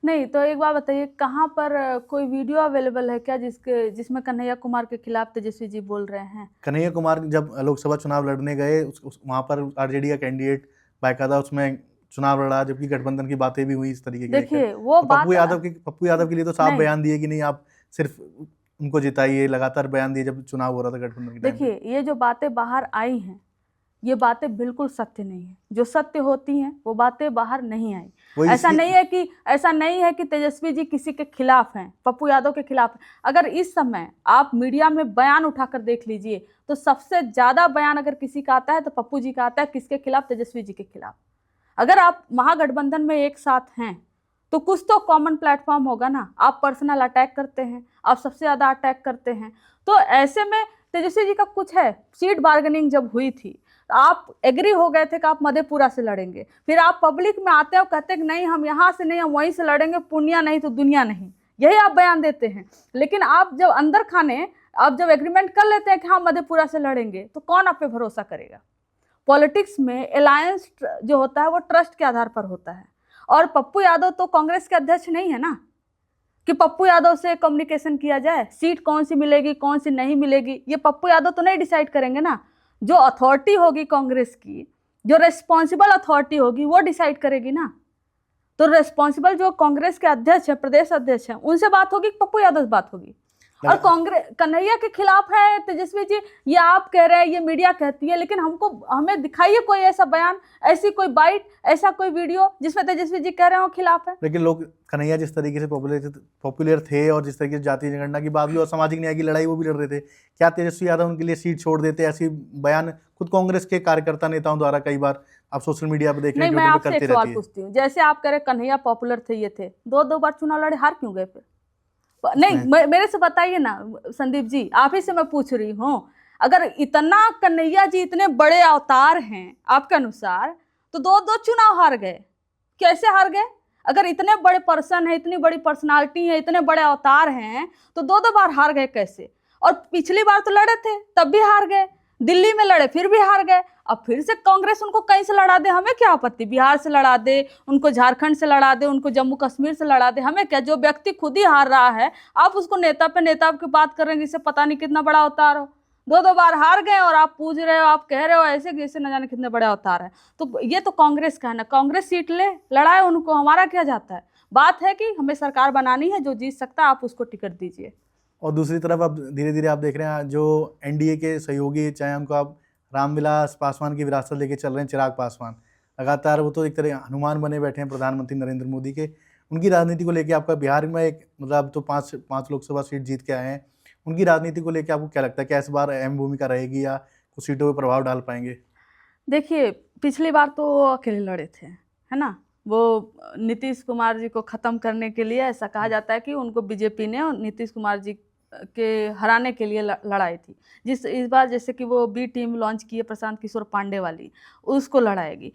नहीं, तो एक बात बताइए, कहाँ पर कोई वीडियो अवेलेबल है क्या जिसमें कन्हैया कुमार के खिलाफ तेजस्वी जी बोल रहे हैं? कन्हैया कुमार जब लोकसभा चुनाव लड़ने गए वहाँ पर आरजेडी का कैंडिडेट बाकायदा उसमें चुनाव लड़ा, जबकि गठबंधन की बातें भी हुई इस तरीके की। देखिए वो तो बात पप्पू यादव के लिए तो साफ बयान दिए कि नहीं आप सिर्फ उनको जिताइए, लगातार बयान दिए जब चुनाव हो रहा था गठबंधन के टाइम पे। देखिए ये जो बातें बाहर आई हैं ये बातें बिल्कुल सत्य नहीं है। जो सत्य होती हैं वो बातें बाहर नहीं आई। ऐसा नहीं है कि तेजस्वी जी किसी के खिलाफ हैं, पप्पू यादव के खिलाफ। अगर इस समय आप मीडिया में बयान उठाकर देख लीजिए तो सबसे ज़्यादा बयान अगर किसी का आता है तो पप्पू जी का आता है। किसके खिलाफ? तेजस्वी जी के खिलाफ। अगर आप महागठबंधन में एक साथ हैं तो कुछ तो कॉमन प्लेटफॉर्म होगा ना। आप पर्सनल अटैक करते हैं, आप सबसे ज़्यादा अटैक करते हैं, तो ऐसे में तेजस्वी जी का कुछ है। सीट बार्गेनिंग जब हुई थी आप एग्री हो गए थे कि आप मधेपुरा से लड़ेंगे, फिर आप पब्लिक में आते हो कहते हैं कि नहीं हम यहाँ से नहीं, हम वहीं से लड़ेंगे, पुनिया नहीं तो दुनिया नहीं। यही आप बयान देते हैं। लेकिन आप जब अंदर खाने, आप जब एग्रीमेंट कर लेते हैं कि हाँ मधेपुरा से लड़ेंगे, तो कौन आप पे भरोसा करेगा? पॉलिटिक्स में अलायंस जो होता है वो ट्रस्ट के आधार पर होता है। और पप्पू यादव तो कांग्रेस के अध्यक्ष नहीं है ना कि पप्पू यादव से कम्युनिकेशन किया जाए, सीट कौन सी मिलेगी कौन सी नहीं मिलेगी, ये पप्पू यादव तो नहीं डिसाइड करेंगे ना। जो अथॉरिटी होगी कांग्रेस की, जो रेस्पॉन्सिबल अथॉरिटी होगी, वो डिसाइड करेगी ना। तो रेस्पॉन्सिबल जो कांग्रेस के अध्यक्ष है, प्रदेश अध्यक्ष है, उनसे बात होगी, पप्पू यादव से बात होगी। और कांग्रेस कन्हैया के खिलाफ है तेजस्वी जी, ये आप कह रहे हैं, ये मीडिया कहती है, लेकिन हमें दिखाइए कोई ऐसा बयान, ऐसी कोई बाइट, ऐसा कोई वीडियो जिसमें तेजस्वी जी कह रहे हो खिलाफ है। लेकिन लोग कन्हैया जिस तरीके से पॉपुलर थे और जिस तरीके से जातीय जनगणना की बात भी और सामाजिक न्याय की लड़ाई वो भी लड़ रहे थे, क्या तेजस्वी यादव उनके लिए सीट छोड़ देते? ऐसी बयान खुद कांग्रेस के कार्यकर्ता नेताओं द्वारा कई बार आप सोशल मीडिया पर देख रहे हैं, मैं आपसे एक सवाल पूछती हूँ, जैसे आप कह रहे कन्हैया पॉपुलर थे, ये थे, 2 बार चुनाव लड़े, हार क्यों गए फिर? नहीं, मेरे से बताइए ना संदीप जी, आप ही से मैं पूछ रही हूँ। अगर इतना कन्हैया जी इतने बड़े अवतार हैं आपके अनुसार, तो 2 चुनाव हार गए, कैसे हार गए? अगर इतने बड़े पर्सन है, इतनी बड़ी पर्सनालिटी है, इतने बड़े अवतार हैं, तो 2 बार हार गए कैसे? और पिछली बार तो लड़े थे तब भी हार गए, दिल्ली में लड़े फिर भी हार गए। अब फिर से कांग्रेस उनको कहीं से लड़ा दे, हमें क्या आपत्ति? बिहार से लड़ा दे, उनको झारखंड से लड़ा दे, उनको जम्मू कश्मीर से लड़ा दे, हमें क्या? जो व्यक्ति खुद ही हार रहा है, आप उसको नेता पे नेता की बात कर रहे हैं जिससे पता नहीं कितना बड़ा अवतार हो। 2 बार हार गए और आप पूछ रहे हो, आप कह रहे हो ऐसे जैसे न जाने कितने बड़े अवतार है। तो ये तो कांग्रेस का है ना, कांग्रेस सीट ले, लड़ाए उनको, हमारा क्या जाता है? बात है कि हमें सरकार बनानी है, जो जीत सकता है आप उसको टिकट दीजिए। और दूसरी तरफ अब धीरे धीरे आप देख रहे हैं जो एनडीए के सहयोगी, चाहे उनको आप रामविलास पासवान की विरासत लेके चल रहे हैं, चिराग पासवान, लगातार वो तो एक तरह हनुमान बने बैठे हैं प्रधानमंत्री नरेंद्र मोदी के। उनकी राजनीति को लेके आपका बिहार में एक मतलब तो पाँच लोकसभा सीट जीत के आए हैं, उनकी राजनीति को लेके आपको क्या लगता है, क्या इस बार अहम भूमिका रहेगी या कुछ सीटों पर प्रभाव डाल पाएंगे? देखिए, पिछली बार तो वो अकेले लड़े थे, है ना। वो नीतीश कुमार जी को ख़त्म करने के लिए, ऐसा कहा जाता है कि उनको बीजेपी ने और नीतीश कुमार जी के हराने के लिए लड़ाई थी। इस बार जैसे कि वो बी टीम लॉन्च की है प्रशांत किशोर पांडे वाली, उसको लड़ाएगी।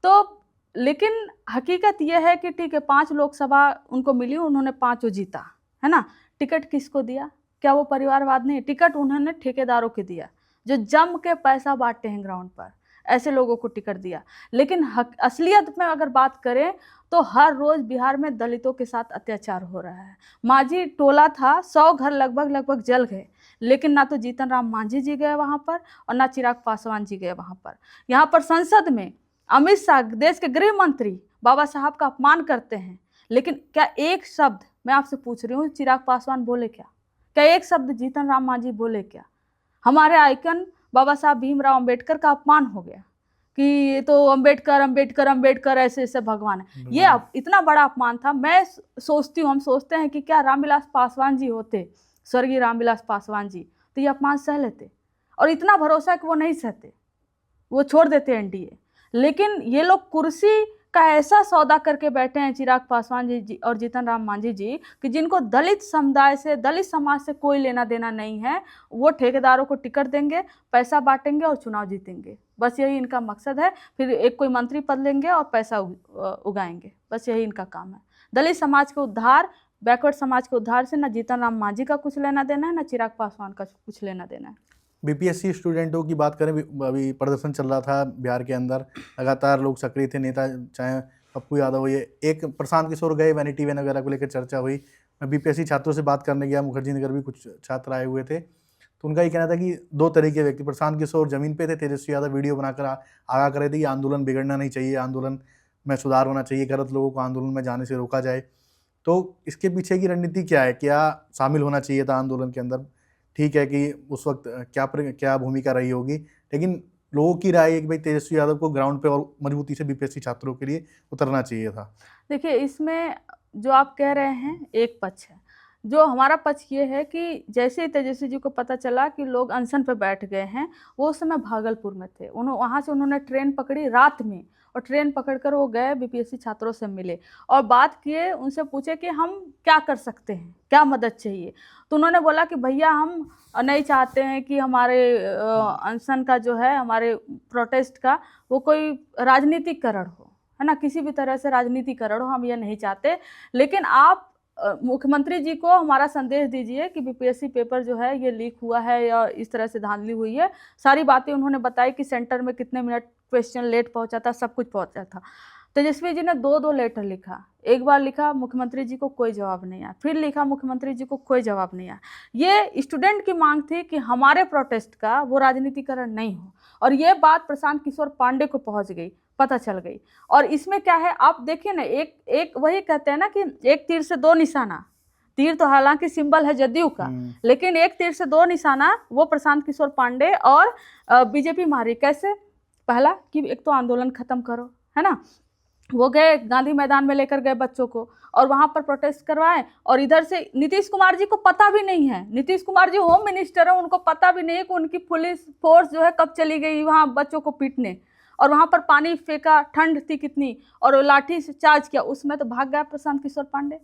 तो लेकिन हकीकत यह है कि ठीक है, 5 लोकसभा उनको मिली, उन्होंने 5 जीता, है ना। टिकट किसको दिया? क्या वो परिवारवाद नहीं? टिकट उन्होंने ठेकेदारों को दिया, जो जम के पैसा बांटते हैं ग्राउंड पर, ऐसे लोगों को टिकट दिया। लेकिन असलियत में अगर बात करें तो हर रोज बिहार में दलितों के साथ अत्याचार हो रहा है। मांझी टोला था, 100 घर लगभग जल गए, लेकिन ना तो जीतन राम मांझी जी गए वहाँ पर और ना चिराग पासवान जी गए वहाँ पर। यहाँ पर संसद में अमित शाह, देश के गृह मंत्री, बाबा साहब का अपमान करते हैं, लेकिन क्या एक शब्द, मैं आपसे पूछ रही हूँ, चिराग पासवान बोले क्या? क्या एक शब्द जीतन राम मांझी बोले क्या? हमारे आइकन बाबा साहब भीमराव अंबेडकर का अपमान हो गया कि ये तो अंबेडकर ऐसे ऐसे भगवान है। ये इतना बड़ा अपमान था। मैं सोचती हूँ, हम सोचते हैं कि क्या रामविलास पासवान जी होते, स्वर्गीय रामविलास पासवान जी, तो ये अपमान सह लेते, और इतना भरोसा है कि वो नहीं सहते, वो छोड़ देते एनडीए। लेकिन ये लोग कुर्सी का ऐसा सौदा करके बैठे हैं, चिराग पासवान जी और जीतन राम मांझी जी, कि जिनको दलित समुदाय से, दलित समाज से कोई लेना देना नहीं है, वो ठेकेदारों को टिकट देंगे, पैसा बांटेंगे और चुनाव जीतेंगे। बस यही इनका मकसद है। फिर एक कोई मंत्री पद लेंगे और पैसा उगाएंगे, बस यही इनका काम है। दलित समाज के उद्धार, बैकवर्ड समाज के उद्धार से ना जीतन राम मांझी का कुछ लेना देना है, ना चिराग पासवान का कुछ लेना देना है। बीपीएससी स्टूडेंटों की बात करें, अभी प्रदर्शन चल रहा था बिहार के अंदर, लगातार लोग सक्रिय थे, नेता चाहे पप्पू यादव हो, ये एक प्रशांत किशोर गए, वैनिटी वैन वगैरह को लेकर चर्चा हुई। मैं बीपीएससी छात्रों से बात करने गया, मुखर्जी नगर भी कुछ छात्र आए हुए थे, तो उनका ये कहना था कि 2 तरह के व्यक्ति, प्रशांत किशोर जमीन पे थे, तेजस्वी यादव वीडियो बनाकर आगाह कर रहे थे कि आंदोलन बिगड़ना नहीं चाहिए, आंदोलन में सुधार होना चाहिए, गलत लोगों को आंदोलन में जाने से रोका जाए। तो इसके पीछे की रणनीति क्या है? क्या शामिल होना चाहिए था आंदोलन के अंदर? ठीक है कि उस वक्त क्या भूमिका रही होगी, लेकिन लोगों की राय है कि भाई तेजस्वी यादव को ग्राउंड पे और मजबूती से बीपीएससी छात्रों के लिए उतरना चाहिए था। देखिए, इसमें जो आप कह रहे हैं एक पक्ष है, जो हमारा पक्ष ये है कि जैसे ही तेजस्वी जी को पता चला कि लोग अनशन पर बैठ गए हैं, वो उस समय भागलपुर में थे, वहाँ से उन्होंने ट्रेन पकड़ी रात में, और ट्रेन पकड़कर वो गए, बीपीएससी छात्रों से मिले और बात किए, उनसे पूछे कि हम क्या कर सकते हैं, क्या मदद चाहिए। तो उन्होंने बोला कि भैया हम नहीं चाहते हैं कि हमारे अनशन का जो है, हमारे प्रोटेस्ट का, वो कोई राजनीतिकरण हो, है ना, किसी भी तरह से राजनीतिकरण हो, हम ये नहीं चाहते। लेकिन आप मुख्यमंत्री जी को हमारा संदेश दीजिए कि बीपीएससी पेपर जो है ये लीक हुआ है या इस तरह से धांधली हुई है। सारी बातें उन्होंने बताई कि सेंटर में कितने मिनट क्वेश्चन लेट पहुंचा था, सब कुछ पहुंचा था। तेजस्वी जी ने 2-2 लेटर लिखा, एक बार लिखा मुख्यमंत्री जी को कोई जवाब नहीं आया, फिर लिखा मुख्यमंत्री जी को कोई जवाब नहीं आया। ये स्टूडेंट की मांग थी कि हमारे प्रोटेस्ट का वो राजनीतिकरण नहीं हो, और ये बात प्रशांत किशोर पांडे को पहुंच गई, पता चल गई। और इसमें क्या है आप देखिए ना, एक वही कहते हैं ना कि एक तीर से दो निशाना। तीर तो हालांकि सिंबल है जदयू का, लेकिन एक तीर से दो निशाना वो प्रशांत किशोर पांडे और बीजेपी मारी। कैसे? पहला कि एक तो आंदोलन खत्म करो, है ना, वो गए गांधी मैदान में लेकर गए बच्चों को और वहां पर प्रोटेस्ट करवाए। और इधर से नीतीश कुमार जी को पता भी नहीं है, नीतीश कुमार जी होम मिनिस्टर है, उनको पता भी नहीं है कि उनकी पुलिस फोर्स जो है कब चली गई वहां बच्चों को पीटने, और वहां पर पानी फेंका, ठंड थी कितनी, और वो लाठी से चार्ज किया, उसमें तो भाग गया प्रशांत किशोर पांडे,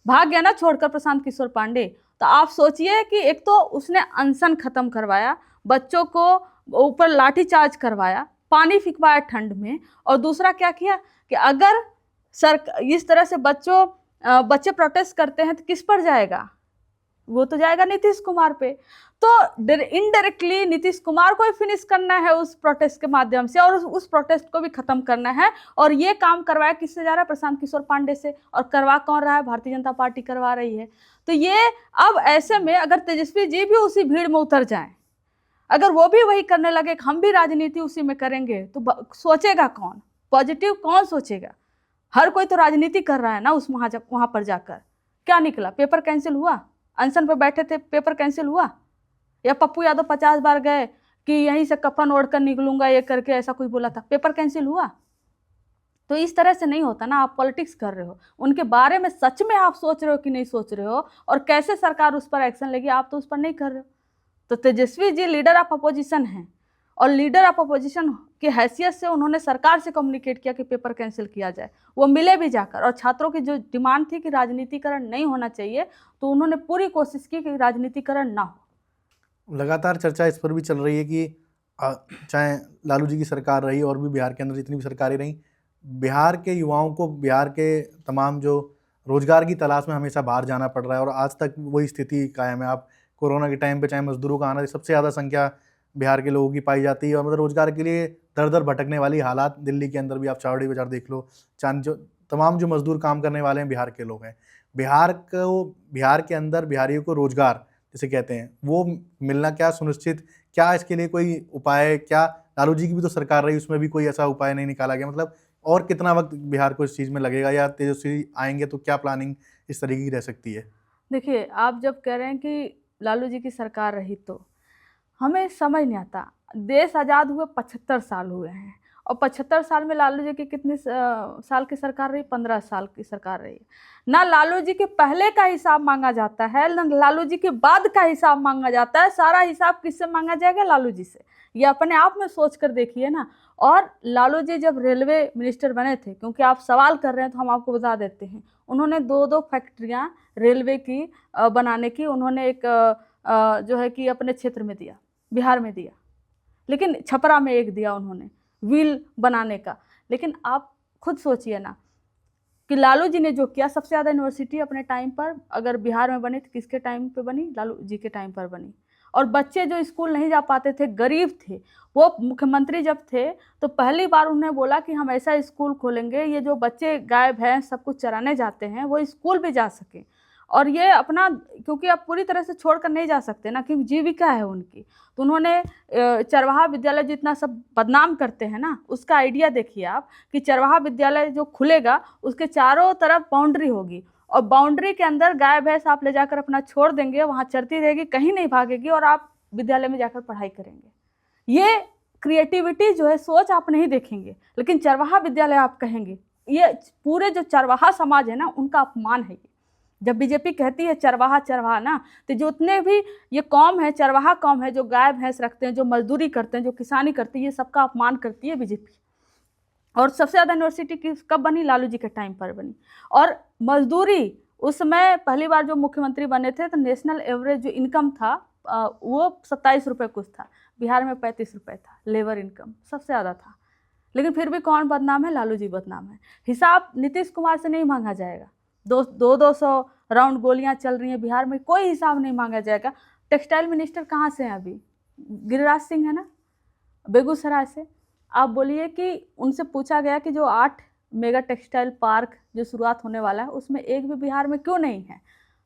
भाग गया ना छोड़कर प्रशांत किशोर पांडे। तो आप सोचिए कि एक तो उसने अनशन खत्म करवाया, बच्चों को ऊपर लाठी चार्ज करवाया, पानी फिकवाया ठंड में, और दूसरा क्या किया कि अगर इस तरह से बच्चे प्रोटेस्ट करते हैं तो किस पर जाएगा? वो तो जाएगा नीतीश कुमार पे। तो इनडायरेक्टली नीतीश कुमार को ही फिनिश करना है उस प्रोटेस्ट के माध्यम से, और उस प्रोटेस्ट को भी खत्म करना है। और ये काम करवाया किससे जा रहा है? प्रशांत किशोर पांडे से। और करवा कौन रहा है? भारतीय जनता पार्टी करवा रही है। तो ये अब ऐसे में अगर तेजस्वी जी भी उसी भीड़ में उतर जाएं, अगर वो भी वही करने लगे कि हम भी राजनीति उसी में करेंगे, तो सोचेगा कौन? पॉजिटिव कौन सोचेगा? हर कोई तो राजनीति कर रहा है ना उस वहां पर जाकर। क्या निकला? पेपर कैंसिल हुआ? अनशन पर बैठे थे, पेपर कैंसिल हुआ? या पप्पू यादव 50 बार गए कि यहीं से कफन ओढ़कर निकलूंगा ये करके, ऐसा कुछ बोला था, पेपर कैंसिल हुआ? तो इस तरह से नहीं होता ना। आप पॉलिटिक्स कर रहे हो, उनके बारे में सच में आप सोच रहे हो कि नहीं सोच रहे हो, और कैसे सरकार उस पर एक्शन लेगी, आप तो उस पर नहीं कर रहे हो। तो Tejashwi ji leader of opposition हैं, और लीडर ऑफ अपोजिशन की हैसियत से उन्होंने सरकार से कम्युनिकेट किया कि पेपर कैंसिल किया जाए। वो मिले भी जाकर, और छात्रों की जो डिमांड थी कि राजनीतिकरण नहीं होना चाहिए, तो उन्होंने पूरी कोशिश की कि राजनीतिकरण ना हो। लगातार चर्चा इस पर भी चल रही है कि चाहे लालू जी की सरकार रही और भी बिहार के अंदर जितनी भी सरकारें रहीं, बिहार के युवाओं को बिहार के तमाम जो रोजगार की तलाश में हमेशा बाहर जाना पड़ रहा है, और आज तक वही स्थिति कायम है। आप कोरोना के टाइम पे चाहे मजदूरों का आना, सबसे ज़्यादा संख्या बिहार के लोगों की पाई जाती है, और मतलब रोजगार के लिए दर दर भटकने वाली हालात दिल्ली के अंदर भी आप चावड़ी बाजार देख लो, जो तमाम जो मजदूर काम करने वाले हैं बिहार के लोग हैं। बिहार के अंदर बिहारियों को रोजगार जिसे कहते हैं वो मिलना क्या सुनिश्चित, क्या इसके लिए कोई उपाय? क्या लालू जी की भी तो सरकार रही, उसमें भी कोई ऐसा उपाय नहीं निकाला गया? मतलब और कितना वक्त बिहार को इस चीज़ में लगेगा, या तेजस्वी आएंगे तो क्या प्लानिंग इस तरीके की रह सकती है? देखिए, आप जब कह रहे हैं कि लालू जी की सरकार रही, तो हमें समझ नहीं आता। देश आज़ाद हुए 75 साल हुए हैं, और 75 साल में लालू जी की कितनी साल की सरकार रही? 15 साल की सरकार रही। ना लालू जी के पहले का हिसाब मांगा जाता है, ना लालू जी के बाद का हिसाब मांगा जाता है। सारा हिसाब किससे मांगा जाएगा? लालू जी से। ये अपने आप में सोच कर देखिए ना। और लालू जी जब रेलवे मिनिस्टर बने थे, क्योंकि आप सवाल कर रहे हैं तो हम आपको बता देते हैं, उन्होंने 2-2 फैक्ट्रियाँ रेलवे की बनाने की उन्होंने एक जो है कि अपने क्षेत्र में दिया, बिहार में दिया, लेकिन छपरा में एक दिया उन्होंने व्हील बनाने का। लेकिन आप खुद सोचिए ना कि लालू जी ने जो किया, सबसे ज़्यादा यूनिवर्सिटी अपने टाइम पर अगर बिहार में बनी तो किसके टाइम पे बनी? लालू जी के टाइम पर बनी। और बच्चे जो स्कूल नहीं जा पाते थे, गरीब थे, वो मुख्यमंत्री जब थे तो पहली बार उन्होंने बोला कि हम ऐसा स्कूल खोलेंगे, ये जो बच्चे गाय भैंस सब कुछ चराने जाते हैं वो स्कूल भी जा सकें। और ये अपना, क्योंकि आप पूरी तरह से छोड़ कर नहीं जा सकते ना, क्योंकि जीविका है उनकी। तो उन्होंने चरवाहा विद्यालय जितना सब बदनाम करते हैं ना, उसका आइडिया देखिए आप कि चरवाहा विद्यालय जो खुलेगा उसके चारों तरफ बाउंड्री होगी, और बाउंड्री के अंदर गाय भैंस आप ले जाकर अपना छोड़ देंगे, वहाँ चरती रहेगी, कहीं नहीं भागेगी, और आप विद्यालय में जाकर पढ़ाई करेंगे। ये क्रिएटिविटी जो है, सोच आप नहीं देखेंगे, लेकिन चरवाहा विद्यालय आप कहेंगे। ये पूरे जो चरवाहा समाज है ना, उनका अपमान है ये। जब बीजेपी कहती है चरवाहा चरवाहा ना, तो जितने भी ये कौम है, चरवाहा कौम है, जो गाय भैंस रखते हैं, जो मजदूरी करते हैं, जो किसानी करती है, ये सबका अपमान करती है बीजेपी। और सबसे ज़्यादा यूनिवर्सिटी की कब बनी? लालू जी के टाइम पर बनी। और मजदूरी उस समय पहली बार जो मुख्यमंत्री बने थे तो नेशनल एवरेज जो इनकम था वो 27 रुपये कुछ था, बिहार में 35 रुपये था लेबर इनकम, सबसे ज़्यादा था। लेकिन फिर भी कौन बदनाम है? लालू जी बदनाम है। हिसाब नीतीश कुमार से नहीं मांगा जाएगा, 200 राउंड गोलियां चल रही हैं बिहार में, कोई हिसाब नहीं मांगा जाएगा। टेक्सटाइल मिनिस्टर कहाँ से हैं अभी? गिरिराज सिंह है ना, बेगूसराय से। आप बोलिए कि उनसे पूछा गया कि जो 8 मेगा टेक्सटाइल पार्क जो शुरुआत होने वाला है उसमें एक भी बिहार में क्यों नहीं है?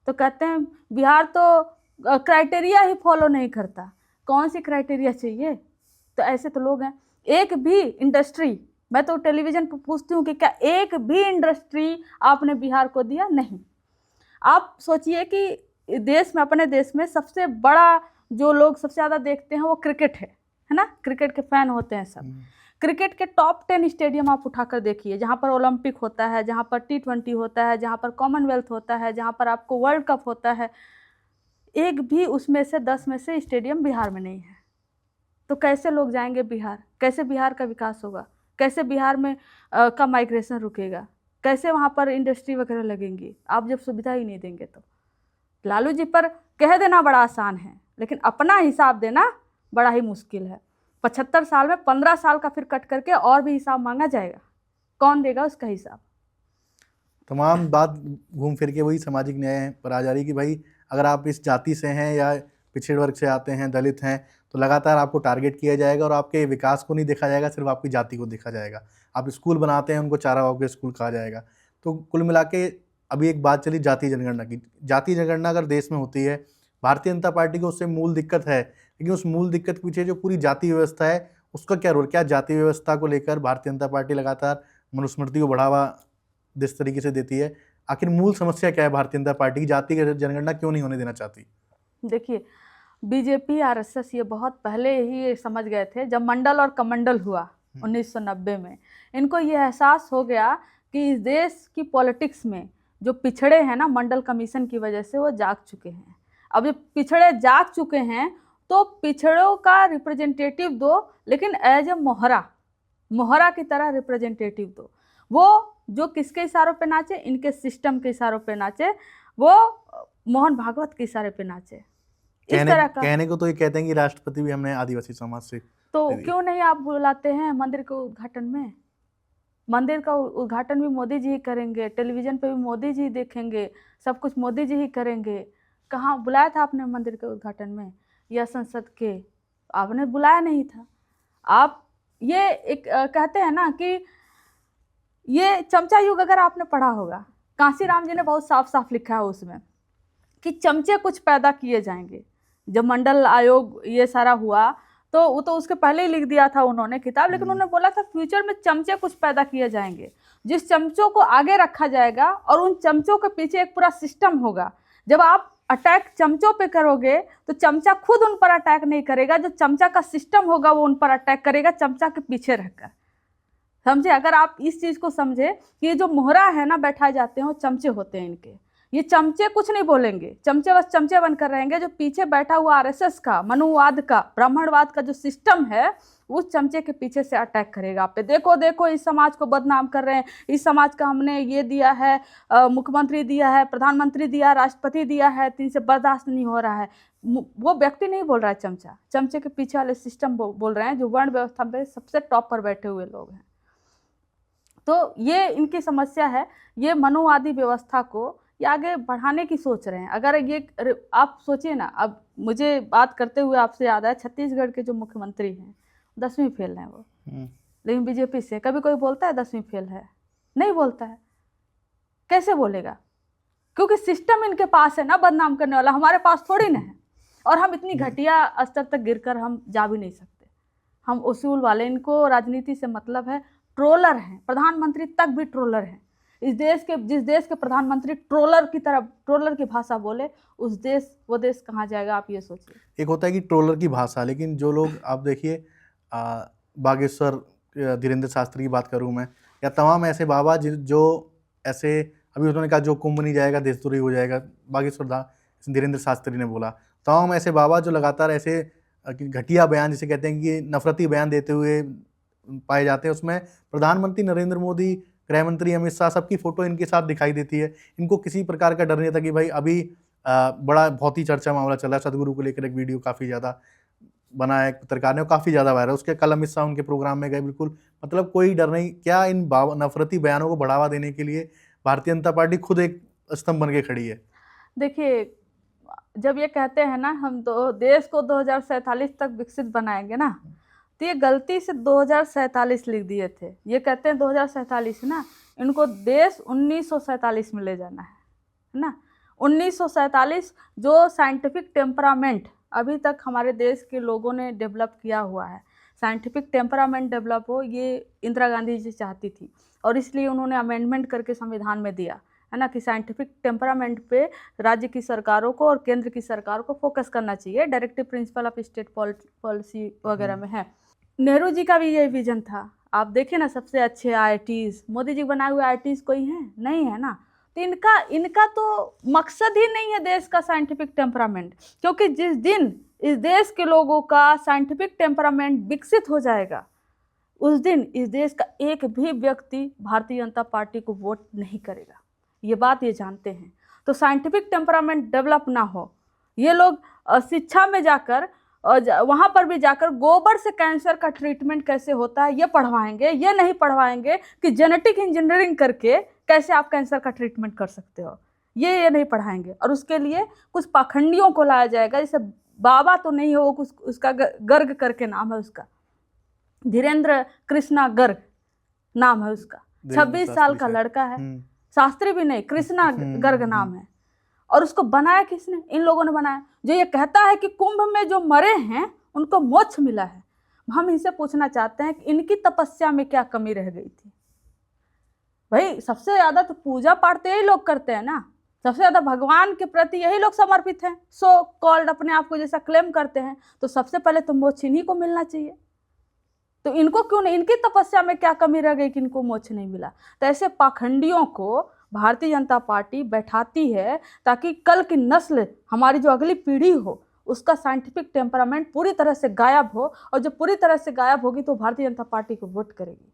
तो कहते हैं बिहार तो क्राइटेरिया ही फॉलो नहीं करता। कौन सी क्राइटेरिया चाहिए? तो ऐसे तो लोग हैं। एक भी इंडस्ट्री, मैं तो टेलीविजन पर पूछती हूँ कि क्या एक भी इंडस्ट्री आपने बिहार को दिया? नहीं। आप सोचिए कि देश में, अपने देश में सबसे बड़ा जो लोग सबसे ज़्यादा देखते हैं वो क्रिकेट है ना, क्रिकेट के फैन होते हैं सब। क्रिकेट के टॉप 10 स्टेडियम आप उठाकर देखिए, जहाँ पर ओलंपिक होता है, जहाँ पर T20 होता है, जहाँ पर कॉमनवेल्थ होता है, जहाँ पर आपको वर्ल्ड कप होता है, एक भी उसमें से 10 में से स्टेडियम बिहार में नहीं है। तो कैसे लोग जाएंगे बिहार? कैसे बिहार का विकास होगा? कैसे बिहार में का माइग्रेशन रुकेगा? कैसे वहाँ पर इंडस्ट्री वगैरह लगेंगी आप जब सुविधा ही नहीं देंगे? तो लालू जी पर कह देना बड़ा आसान है, लेकिन अपना हिसाब देना बड़ा ही मुश्किल है। 75 साल में 15 साल का फिर कट करके और भी हिसाब मांगा जाएगा, कौन देगा उसका हिसाब? तमाम बात घूम फिर के वही सामाजिक न्याय पर आ जा रही कि भाई अगर आप इस जाति से हैं या पिछड़े वर्ग से आते हैं, दलित हैं, तो लगातार आपको टारगेट किया जाएगा और आपके विकास को नहीं देखा जाएगा, सिर्फ आपकी जाति को देखा जाएगा। आप स्कूल बनाते हैं, उनको चारा बाबू के स्कूल कहा जाएगा। तो कुल मिला के अभी एक बात चली जातीय जनगणना की। जातीय जनगणना अगर देश में होती है, भारतीय जनता पार्टी को उससे मूल दिक्कत है, लेकिन उस मूल दिक्कत के पीछे जो पूरी जाति व्यवस्था है उसका क्या रोल? क्या जाति व्यवस्था को लेकर भारतीय जनता पार्टी लगातार मनुस्मृति को बढ़ावा जिस तरीके से देती है, आखिर मूल समस्या क्या है भारतीय जनता पार्टी की? जातीय जनगणना क्यों नहीं होने देना चाहती? देखिए, बीजेपी RSS ये बहुत पहले ही समझ गए थे, जब मंडल और कमंडल हुआ 1990 में। इनको ये एहसास हो गया कि इस देश की पॉलिटिक्स में जो पिछड़े हैं ना, मंडल कमीशन की वजह से वो जाग चुके हैं। अब जब पिछड़े जाग चुके हैं तो पिछड़ों का रिप्रेजेंटेटिव दो, लेकिन एज ए मोहरा की तरह रिप्रेजेंटेटिव दो। वो जो किसके इशारों पे नाचे? इनके सिस्टम के इशारों पे नाचे, वो मोहन भागवत के इशारे पे नाचे। इस तरह का कहने को तो ये कहते हैं कि राष्ट्रपति भी हमने आदिवासी समाज से। तो क्यों नहीं आप बुलाते हैं मंदिर के उद्घाटन में? मंदिर का उद्घाटन भी मोदी जी ही करेंगे, टेलीविजन पे भी मोदी जी देखेंगे, सब कुछ मोदी जी ही करेंगे। कहाँ बुलाया था आपने मंदिर के उद्घाटन में या संसद के? आपने बुलाया नहीं था। आप ये एक कहते हैं ना कि ये चमचा युग अगर आपने पढ़ा होगा, कांशीराम जी ने बहुत साफ साफ लिखा है उसमें कि चमचे कुछ पैदा किए जाएंगे। जब मंडल आयोग ये सारा हुआ तो वो तो उसके पहले ही लिख दिया था उन्होंने किताब, लेकिन उन्होंने बोला था फ्यूचर में चमचे कुछ पैदा किए जाएंगे, जिस चमचों को आगे रखा जाएगा और उन चमचों के पीछे एक पूरा सिस्टम होगा। जब आप अटैक चमचों पे करोगे तो चमचा खुद उन पर अटैक नहीं करेगा, जो चमचा का सिस्टम होगा वो उन पर अटैक करेगा, चमचा के पीछे रहकर। समझे? अगर आप इस चीज़ को समझे कि ये जो मोहरा है ना बैठाए जाते हैं वो चमचे होते हैं इनके। ये चमचे कुछ नहीं बोलेंगे, चमचे बस चमचे बनकर रहेंगे। जो पीछे बैठा हुआ RSS का, मनुवाद का, ब्राह्मणवाद का जो सिस्टम है, उस चमचे के पीछे से अटैक करेगा आप पे। देखो देखो इस समाज को बदनाम कर रहे हैं, इस समाज का हमने ये दिया है, मुख्यमंत्री दिया है, प्रधानमंत्री दिया, राष्ट्रपति दिया है, तो इनसे बर्दाश्त नहीं हो रहा है। वो व्यक्ति नहीं बोल रहा है, चमचा, चमचे के पीछे वाले सिस्टम बोल रहे हैं, जो वर्ण व्यवस्था में सबसे टॉप पर बैठे हुए लोग हैं। तो ये इनकी समस्या है। ये मनुवादी व्यवस्था को ये आगे बढ़ाने की सोच रहे हैं। अगर ये आप सोचिए ना, अब मुझे बात करते हुए आपसे याद आया, छत्तीसगढ़ के जो मुख्यमंत्री हैं 10वीं फेल हैं वो, लेकिन बीजेपी से कभी कोई बोलता है 10वीं फेल है? नहीं बोलता है। कैसे बोलेगा? क्योंकि सिस्टम इनके पास है ना बदनाम करने वाला, हमारे पास थोड़ी ना है। और हम इतनी घटिया स्तर तक गिरकर हम जा भी नहीं सकते। हम उसूल वाले, इनको राजनीति से मतलब है, ट्रोलर हैं। प्रधानमंत्री तक भी ट्रोलर हैं। इस देश के, जिस देश के प्रधानमंत्री ट्रोलर की तरह, ट्रोलर की भाषा बोले, उस देश, वो देश कहाँ जाएगा आप ये सोचिए। एक होता है कि ट्रोलर की भाषा, लेकिन जो लोग आप देखिए, बागेश्वर धीरेन्द्र शास्त्री की बात करूँ मैं, या तमाम ऐसे बाबा जो ऐसे, अभी उन्होंने कहा जो कुंभ नहीं जाएगा देशद्रोही हो जाएगा, बागेश्वर धीरेन्द्र शास्त्री ने बोला। तमाम ऐसे बाबा जो लगातार ऐसे घटिया बयान, जिसे कहते हैं कि नफरती बयान देते हुए पाए जाते हैं, उसमें प्रधानमंत्री नरेंद्र मोदी, गृह मंत्री अमित शाह, सबकी फोटो इनके साथ दिखाई देती है। इनको किसी प्रकार का डर नहीं था कि भाई अभी बड़ा बहुत ही चर्चा मामला चला है सदगुरु को लेकर, एक वीडियो काफ़ी ज़्यादा बना है पत्रकार ने, काफ़ी ज़्यादा वायरल, उसके कल अमित शाह उनके प्रोग्राम में गए, बिल्कुल मतलब कोई डर नहीं। क्या इन नफरती बयानों को बढ़ावा देने के लिए भारतीय जनता पार्टी खुद एक स्तंभ बन के खड़ी है? देखिए, जब ये कहते हैं ना हम तो देश को 2047 तक विकसित बनाएंगे ना, तो ये गलती से 2047 लिख दिए थे। ये कहते हैं 2047 ना, इनको देश 1947 में ले जाना है ना। 1947 जो साइंटिफिक टेम्परामेंट अभी तक हमारे देश के लोगों ने डेवलप किया हुआ है, साइंटिफिक टेम्परामेंट डेवलप हो, ये इंदिरा गांधी जी चाहती थी, और इसलिए उन्होंने अमेंडमेंट करके संविधान में दिया है ना कि साइंटिफिक टेम्परामेंट पे राज्य की सरकारों को और केंद्र की सरकार को फोकस करना चाहिए। Directive principle of state policy वगैरह में है। नेहरू जी का भी यही विजन था। आप देखें ना, सबसे अच्छे IITs मोदी जी बनाए हुए IITs कोई हैं? नहीं है ना। तो इनका तो मकसद ही नहीं है देश का साइंटिफिक टेम्परामेंट, क्योंकि जिस दिन इस देश के लोगों का साइंटिफिक टेम्परामेंट विकसित हो जाएगा, उस दिन इस देश का एक भी व्यक्ति भारतीय जनता पार्टी को वोट नहीं करेगा। ये बात ये जानते हैं। तो साइंटिफिक टेम्परामेंट डेवलप ना हो, ये लोग शिक्षा में जाकर वहाँ पर भी जाकर गोबर से कैंसर का ट्रीटमेंट कैसे होता है ये पढ़वाएंगे। ये नहीं पढ़वाएंगे कि जेनेटिक इंजीनियरिंग करके कैसे आप कैंसर का ट्रीटमेंट कर सकते हो, ये नहीं पढ़ाएंगे। और उसके लिए कुछ पाखंडियों को लाया जाएगा, जैसे बाबा तो नहीं हो, उसका गर्ग करके नाम है उसका, धीरेन्द्र कृष्णा गर्ग नाम है उसका, 26 साल का लड़का है, शास्त्री भी नहीं, कृष्णा गर्ग नाम है। और उसको बनाया किसने? इन लोगों ने बनाया। जो ये कहता है कि कुंभ में जो मरे हैं उनको मोक्ष मिला है, हम इनसे पूछना चाहते हैं कि इनकी तपस्या में क्या कमी रह गई थी? भाई सबसे ज्यादा तो पूजा पाठ तो यही लोग करते हैं ना, सबसे ज्यादा भगवान के प्रति यही लोग समर्पित हैं, सो कॉल्ड अपने आप को जैसा क्लेम करते हैं। तो सबसे पहले तो मोक्ष इन्हीं को मिलना चाहिए। तो इनको क्यों नहीं, इनकी तपस्या में क्या कमी रह गई कि इनको मोक्ष नहीं मिला? तो ऐसे पाखंडियों को भारतीय जनता पार्टी बैठाती है ताकि कल की नस्ल, हमारी जो अगली पीढ़ी हो, उसका साइंटिफिक टेम्परामेंट पूरी तरह से गायब हो, और जब पूरी तरह से गायब होगी तो भारतीय जनता पार्टी को वोट करेगी।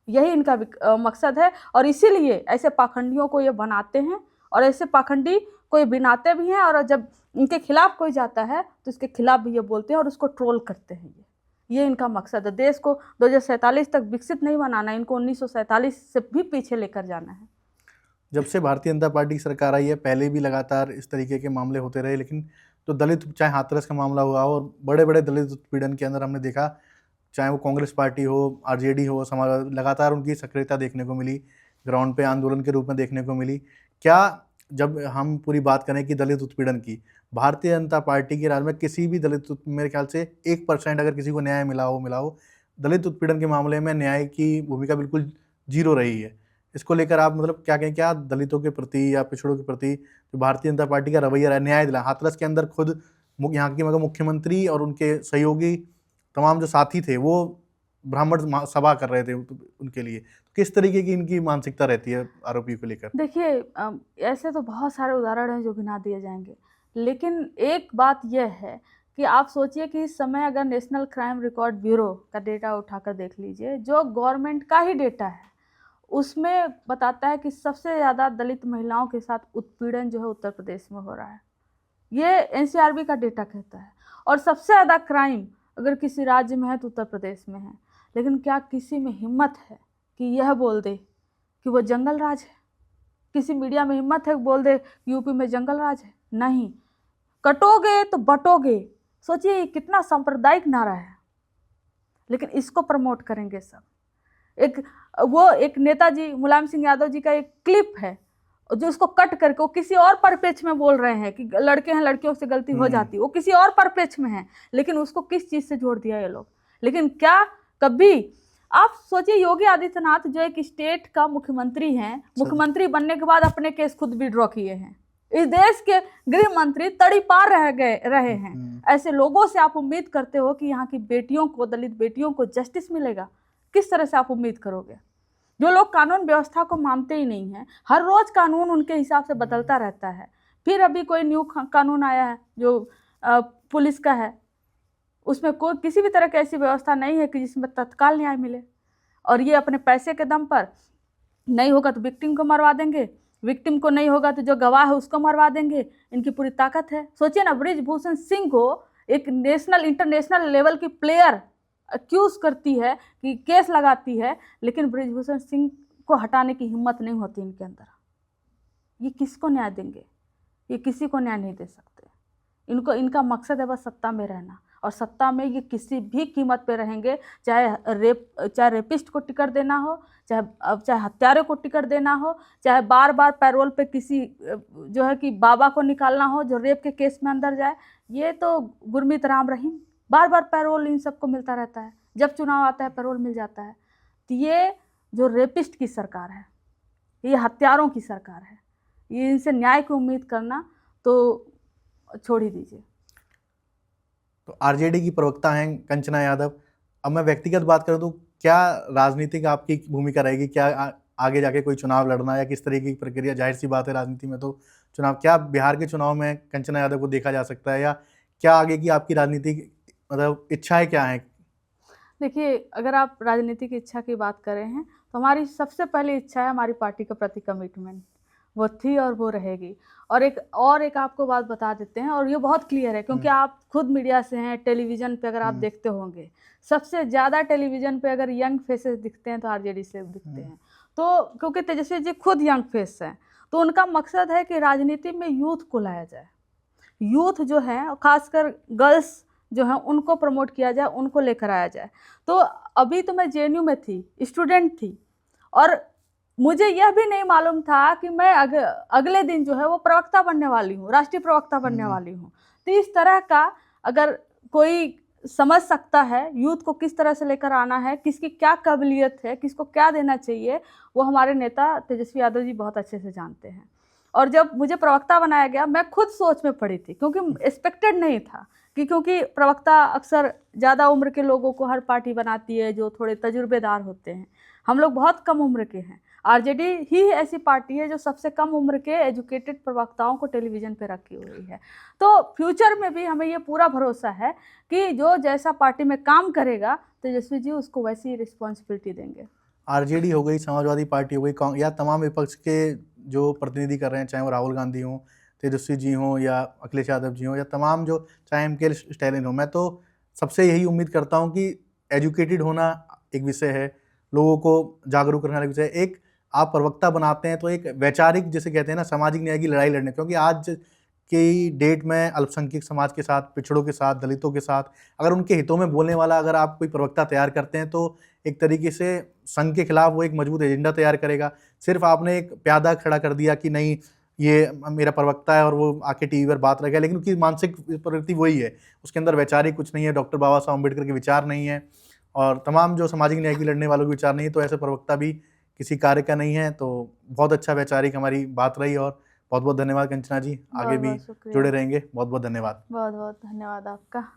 यही इनका मकसद है, और इसीलिए ऐसे पाखंडियों को ये बनाते हैं, और ऐसे पाखंडी को ये बनाते भी हैं, और जब इनके खिलाफ कोई जाता है तो इसके खिलाफ भी ये बोलते हैं और उसको ट्रोल करते हैं। ये इनका मकसद है। देश को 2047 तक विकसित नहीं बनाना, इनको 1947 से भी पीछे लेकर जाना है। जब से भारतीय जनता पार्टी की सरकार आई है, पहले भी लगातार इस तरीके के मामले होते रहे, लेकिन तो दलित, चाहे हाथरस का मामला हुआ हो, और बड़े बड़े दलित उत्पीड़न के अंदर हमने देखा, चाहे वो कांग्रेस पार्टी हो, RJD हो, समाज, लगातार उनकी सक्रियता देखने को मिली, ग्राउंड पे आंदोलन के रूप में देखने को मिली। क्या जब हम पूरी बात करें कि दलित उत्पीड़न की, भारतीय जनता पार्टी के राज में किसी भी दलित, मेरे ख्याल से 1% अगर किसी को न्याय मिला हो, दलित उत्पीड़न के मामले में न्याय की भूमिका बिल्कुल जीरो रही है। इसको लेकर आप मतलब क्या कहें, क्या दलितों के प्रति या पिछड़ों के प्रति जो भारतीय जनता पार्टी का रवैया रहा, न्याय दिला? हाथरस के अंदर खुद यहाँ की मगर मुख्यमंत्री और उनके सहयोगी तमाम जो साथी थे वो ब्राह्मण सभा कर रहे थे उनके लिए। किस तरीके की इनकी मानसिकता रहती है आरोपी को लेकर? देखिए, ऐसे तो बहुत सारे उदाहरण हैं जो गिना दिए जाएंगे, लेकिन एक बात यह है कि आप सोचिए कि इस समय अगर नेशनल क्राइम रिकॉर्ड ब्यूरो का डेटा उठाकर देख लीजिए, जो गवर्नमेंट का ही डेटा है, उसमें बताता है कि सबसे ज़्यादा दलित महिलाओं के साथ उत्पीड़न जो है उत्तर प्रदेश में हो रहा है। ये NCRB का डेटा कहता है। और सबसे ज़्यादा क्राइम अगर किसी राज्य में है तो उत्तर प्रदेश में है। लेकिन क्या किसी में हिम्मत है कि यह बोल दे कि वो जंगल राज है? किसी मीडिया में हिम्मत है कि बोल दे कि यूपी में जंगल राज है? नहीं। कटोगे तो बटोगे, सोचिए ये कितना सांप्रदायिक नारा है, लेकिन इसको प्रमोट करेंगे सब। एक नेताजी मुलायम सिंह यादव जी का एक क्लिप है जो उसको कट करके वो किसी और परिप्रेक्ष्य में बोल रहे हैं कि लड़के हैं, लड़कियों से गलती हो जाती है, वो किसी और परिप्रेक्ष्य में है, लेकिन उसको किस चीज़ से जोड़ दिया ये लोग। लेकिन क्या कभी आप सोचिए, योगी आदित्यनाथ जो एक स्टेट का मुख्यमंत्री हैं, मुख्यमंत्री बनने के बाद अपने केस खुद विड्रॉ किए हैं। इस देश के गृह मंत्री तड़ीपार रहे हैं। ऐसे लोगों से आप उम्मीद करते हो कि यहाँ की बेटियों को, दलित बेटियों को जस्टिस मिलेगा? किस तरह से आप उम्मीद करोगे? जो लोग कानून व्यवस्था को मानते ही नहीं हैं, हर रोज कानून उनके हिसाब से बदलता रहता है। फिर अभी कोई न्यू कानून आया है जो पुलिस का है, उसमें कोई किसी भी तरह की ऐसी व्यवस्था नहीं है कि जिसमें तत्काल न्याय मिले। और ये अपने पैसे के दम पर, नहीं होगा तो विक्टिम को मरवा देंगे, विक्टिम को नहीं होगा तो जो गवाह है उसको मरवा देंगे। इनकी पूरी ताकत है। सोचिए ना, बृजभूषण सिंह को एक नेशनल इंटरनेशनल लेवल की प्लेयर अक्यूज करती है कि केस लगाती है, लेकिन बृजभूषण सिंह को हटाने की हिम्मत नहीं होती इनके अंदर। ये किसको न्याय देंगे? ये किसी को न्याय नहीं दे सकते। इनका मकसद है बस सत्ता में रहना, और सत्ता में ये किसी भी कीमत पे रहेंगे, चाहे रेपिस्ट को टिकट देना हो, चाहे हत्यारे को टिकट देना हो, चाहे बार बार पैरोल पे किसी जो है कि बाबा को निकालना हो जो रेप के केस में अंदर जाए। ये तो गुरमीत राम रहीम, बार बार पैरोल इन सबको मिलता रहता है, जब चुनाव आता है पैरोल मिल जाता है। तो ये जो रेपिस्ट की सरकार है, ये हत्यारों की सरकार है, ये इनसे न्याय की उम्मीद करना तो छोड़ ही दीजिए। तो आरजेडी की प्रवक्ता हैं कंचना यादव। अब मैं व्यक्तिगत बात करूं तो क्या राजनीतिक आपकी भूमिका रहेगी? क्या आगे जाके कोई चुनाव लड़ना या किस तरीके की प्रक्रिया? जाहिर सी बात है राजनीति में तो चुनाव, क्या बिहार के चुनाव में कंचना यादव को देखा जा सकता है, या क्या आगे की आपकी राजनीतिक मतलब इच्छाएं क्या हैं? देखिए, अगर आप राजनीति की इच्छा की बात कर रहे हैं तो हमारी सबसे पहली इच्छा है हमारी पार्टी के प्रति कमिटमेंट। वो थी और वो रहेगी। और एक आपको बात बता देते हैं, और ये बहुत क्लियर है क्योंकि आप खुद मीडिया से हैं, टेलीविज़न पे अगर आप देखते होंगे, सबसे ज़्यादा टेलीविज़न पे अगर यंग फेसेस दिखते हैं तो आरजेडी से दिखते हैं। तो क्योंकि तेजस्वी जी खुद यंग फेस हैं, तो उनका मकसद है कि राजनीति में यूथ को लाया जाए। यूथ जो है, खासकर गर्ल्स जो है, उनको प्रमोट किया जाए, उनको लेकर आया जाए। तो अभी तो मैं जेएनयू में थी, स्टूडेंट थी, और मुझे यह भी नहीं मालूम था कि मैं अगले दिन जो है वो प्रवक्ता बनने वाली हूँ, राष्ट्रीय प्रवक्ता बनने वाली हूँ। तो इस तरह का अगर कोई समझ सकता है यूथ को किस तरह से लेकर आना है, किसकी क्या काबिलियत है, किसको क्या देना चाहिए, वो हमारे नेता तेजस्वी यादव जी बहुत अच्छे से जानते हैं। और जब मुझे प्रवक्ता बनाया गया, मैं खुद सोच में पड़ी थी क्योंकि एक्सपेक्टेड नहीं था क्योंकि प्रवक्ता अक्सर ज़्यादा उम्र के लोगों को हर पार्टी बनाती है जो थोड़े तजुर्बेदार होते हैं। हम लोग बहुत कम उम्र के हैं। आरजेडी ही ऐसी पार्टी है जो सबसे कम उम्र के एजुकेटेड प्रवक्ताओं को टेलीविज़न पे रखी हुई है। तो फ्यूचर में भी हमें ये पूरा भरोसा है कि जो जैसा पार्टी में काम करेगा तेजस्वी जी उसको वैसी रिस्पॉन्सिबिलिटी देंगे। आरजेडी हो गई, समाजवादी पार्टी हो गई, या तमाम विपक्ष के जो प्रतिनिधि कर रहे हैं, चाहे वो राहुल गांधी हों, तेजस्वी जी हों, या अखिलेश यादव जी हों, या तमाम जो चाहे एमके स्टैलिन हो, मैं तो सबसे यही उम्मीद करता हूं कि एजुकेटेड होना एक विषय है, लोगों को जागरूक करने वाला विषय है। एक आप प्रवक्ता बनाते हैं तो एक वैचारिक, जिसे कहते हैं ना, सामाजिक न्याय की लड़ाई लड़ने, क्योंकि आज की डेट में अल्पसंख्यक समाज के साथ, पिछड़ों के साथ, दलितों के साथ अगर उनके हितों में बोलने वाला अगर आप कोई प्रवक्ता तैयार करते हैं तो एक तरीके से संघ के खिलाफ वो एक मजबूत एजेंडा तैयार करेगा। सिर्फ आपने एक प्यादा खड़ा कर दिया कि नहीं ये मेरा प्रवक्ता है और वो आके टीवी पर बात रखेगा, लेकिन उसकी मानसिक प्रवृत्ति वही है, उसके अंदर वैचारिक कुछ नहीं है, डॉक्टर बाबा साहब अम्बेडकर के विचार नहीं है और तमाम जो सामाजिक न्याय की लड़ने वालों के विचार नहीं है, तो ऐसे प्रवक्ता भी किसी कार्य का नहीं है। तो बहुत अच्छा वैचारिक हमारी बात रही, और बहुत बहुत धन्यवाद कंचना जी, आगे भी जुड़े रहेंगे। बहुत बहुत धन्यवाद। बहुत बहुत धन्यवाद आपका।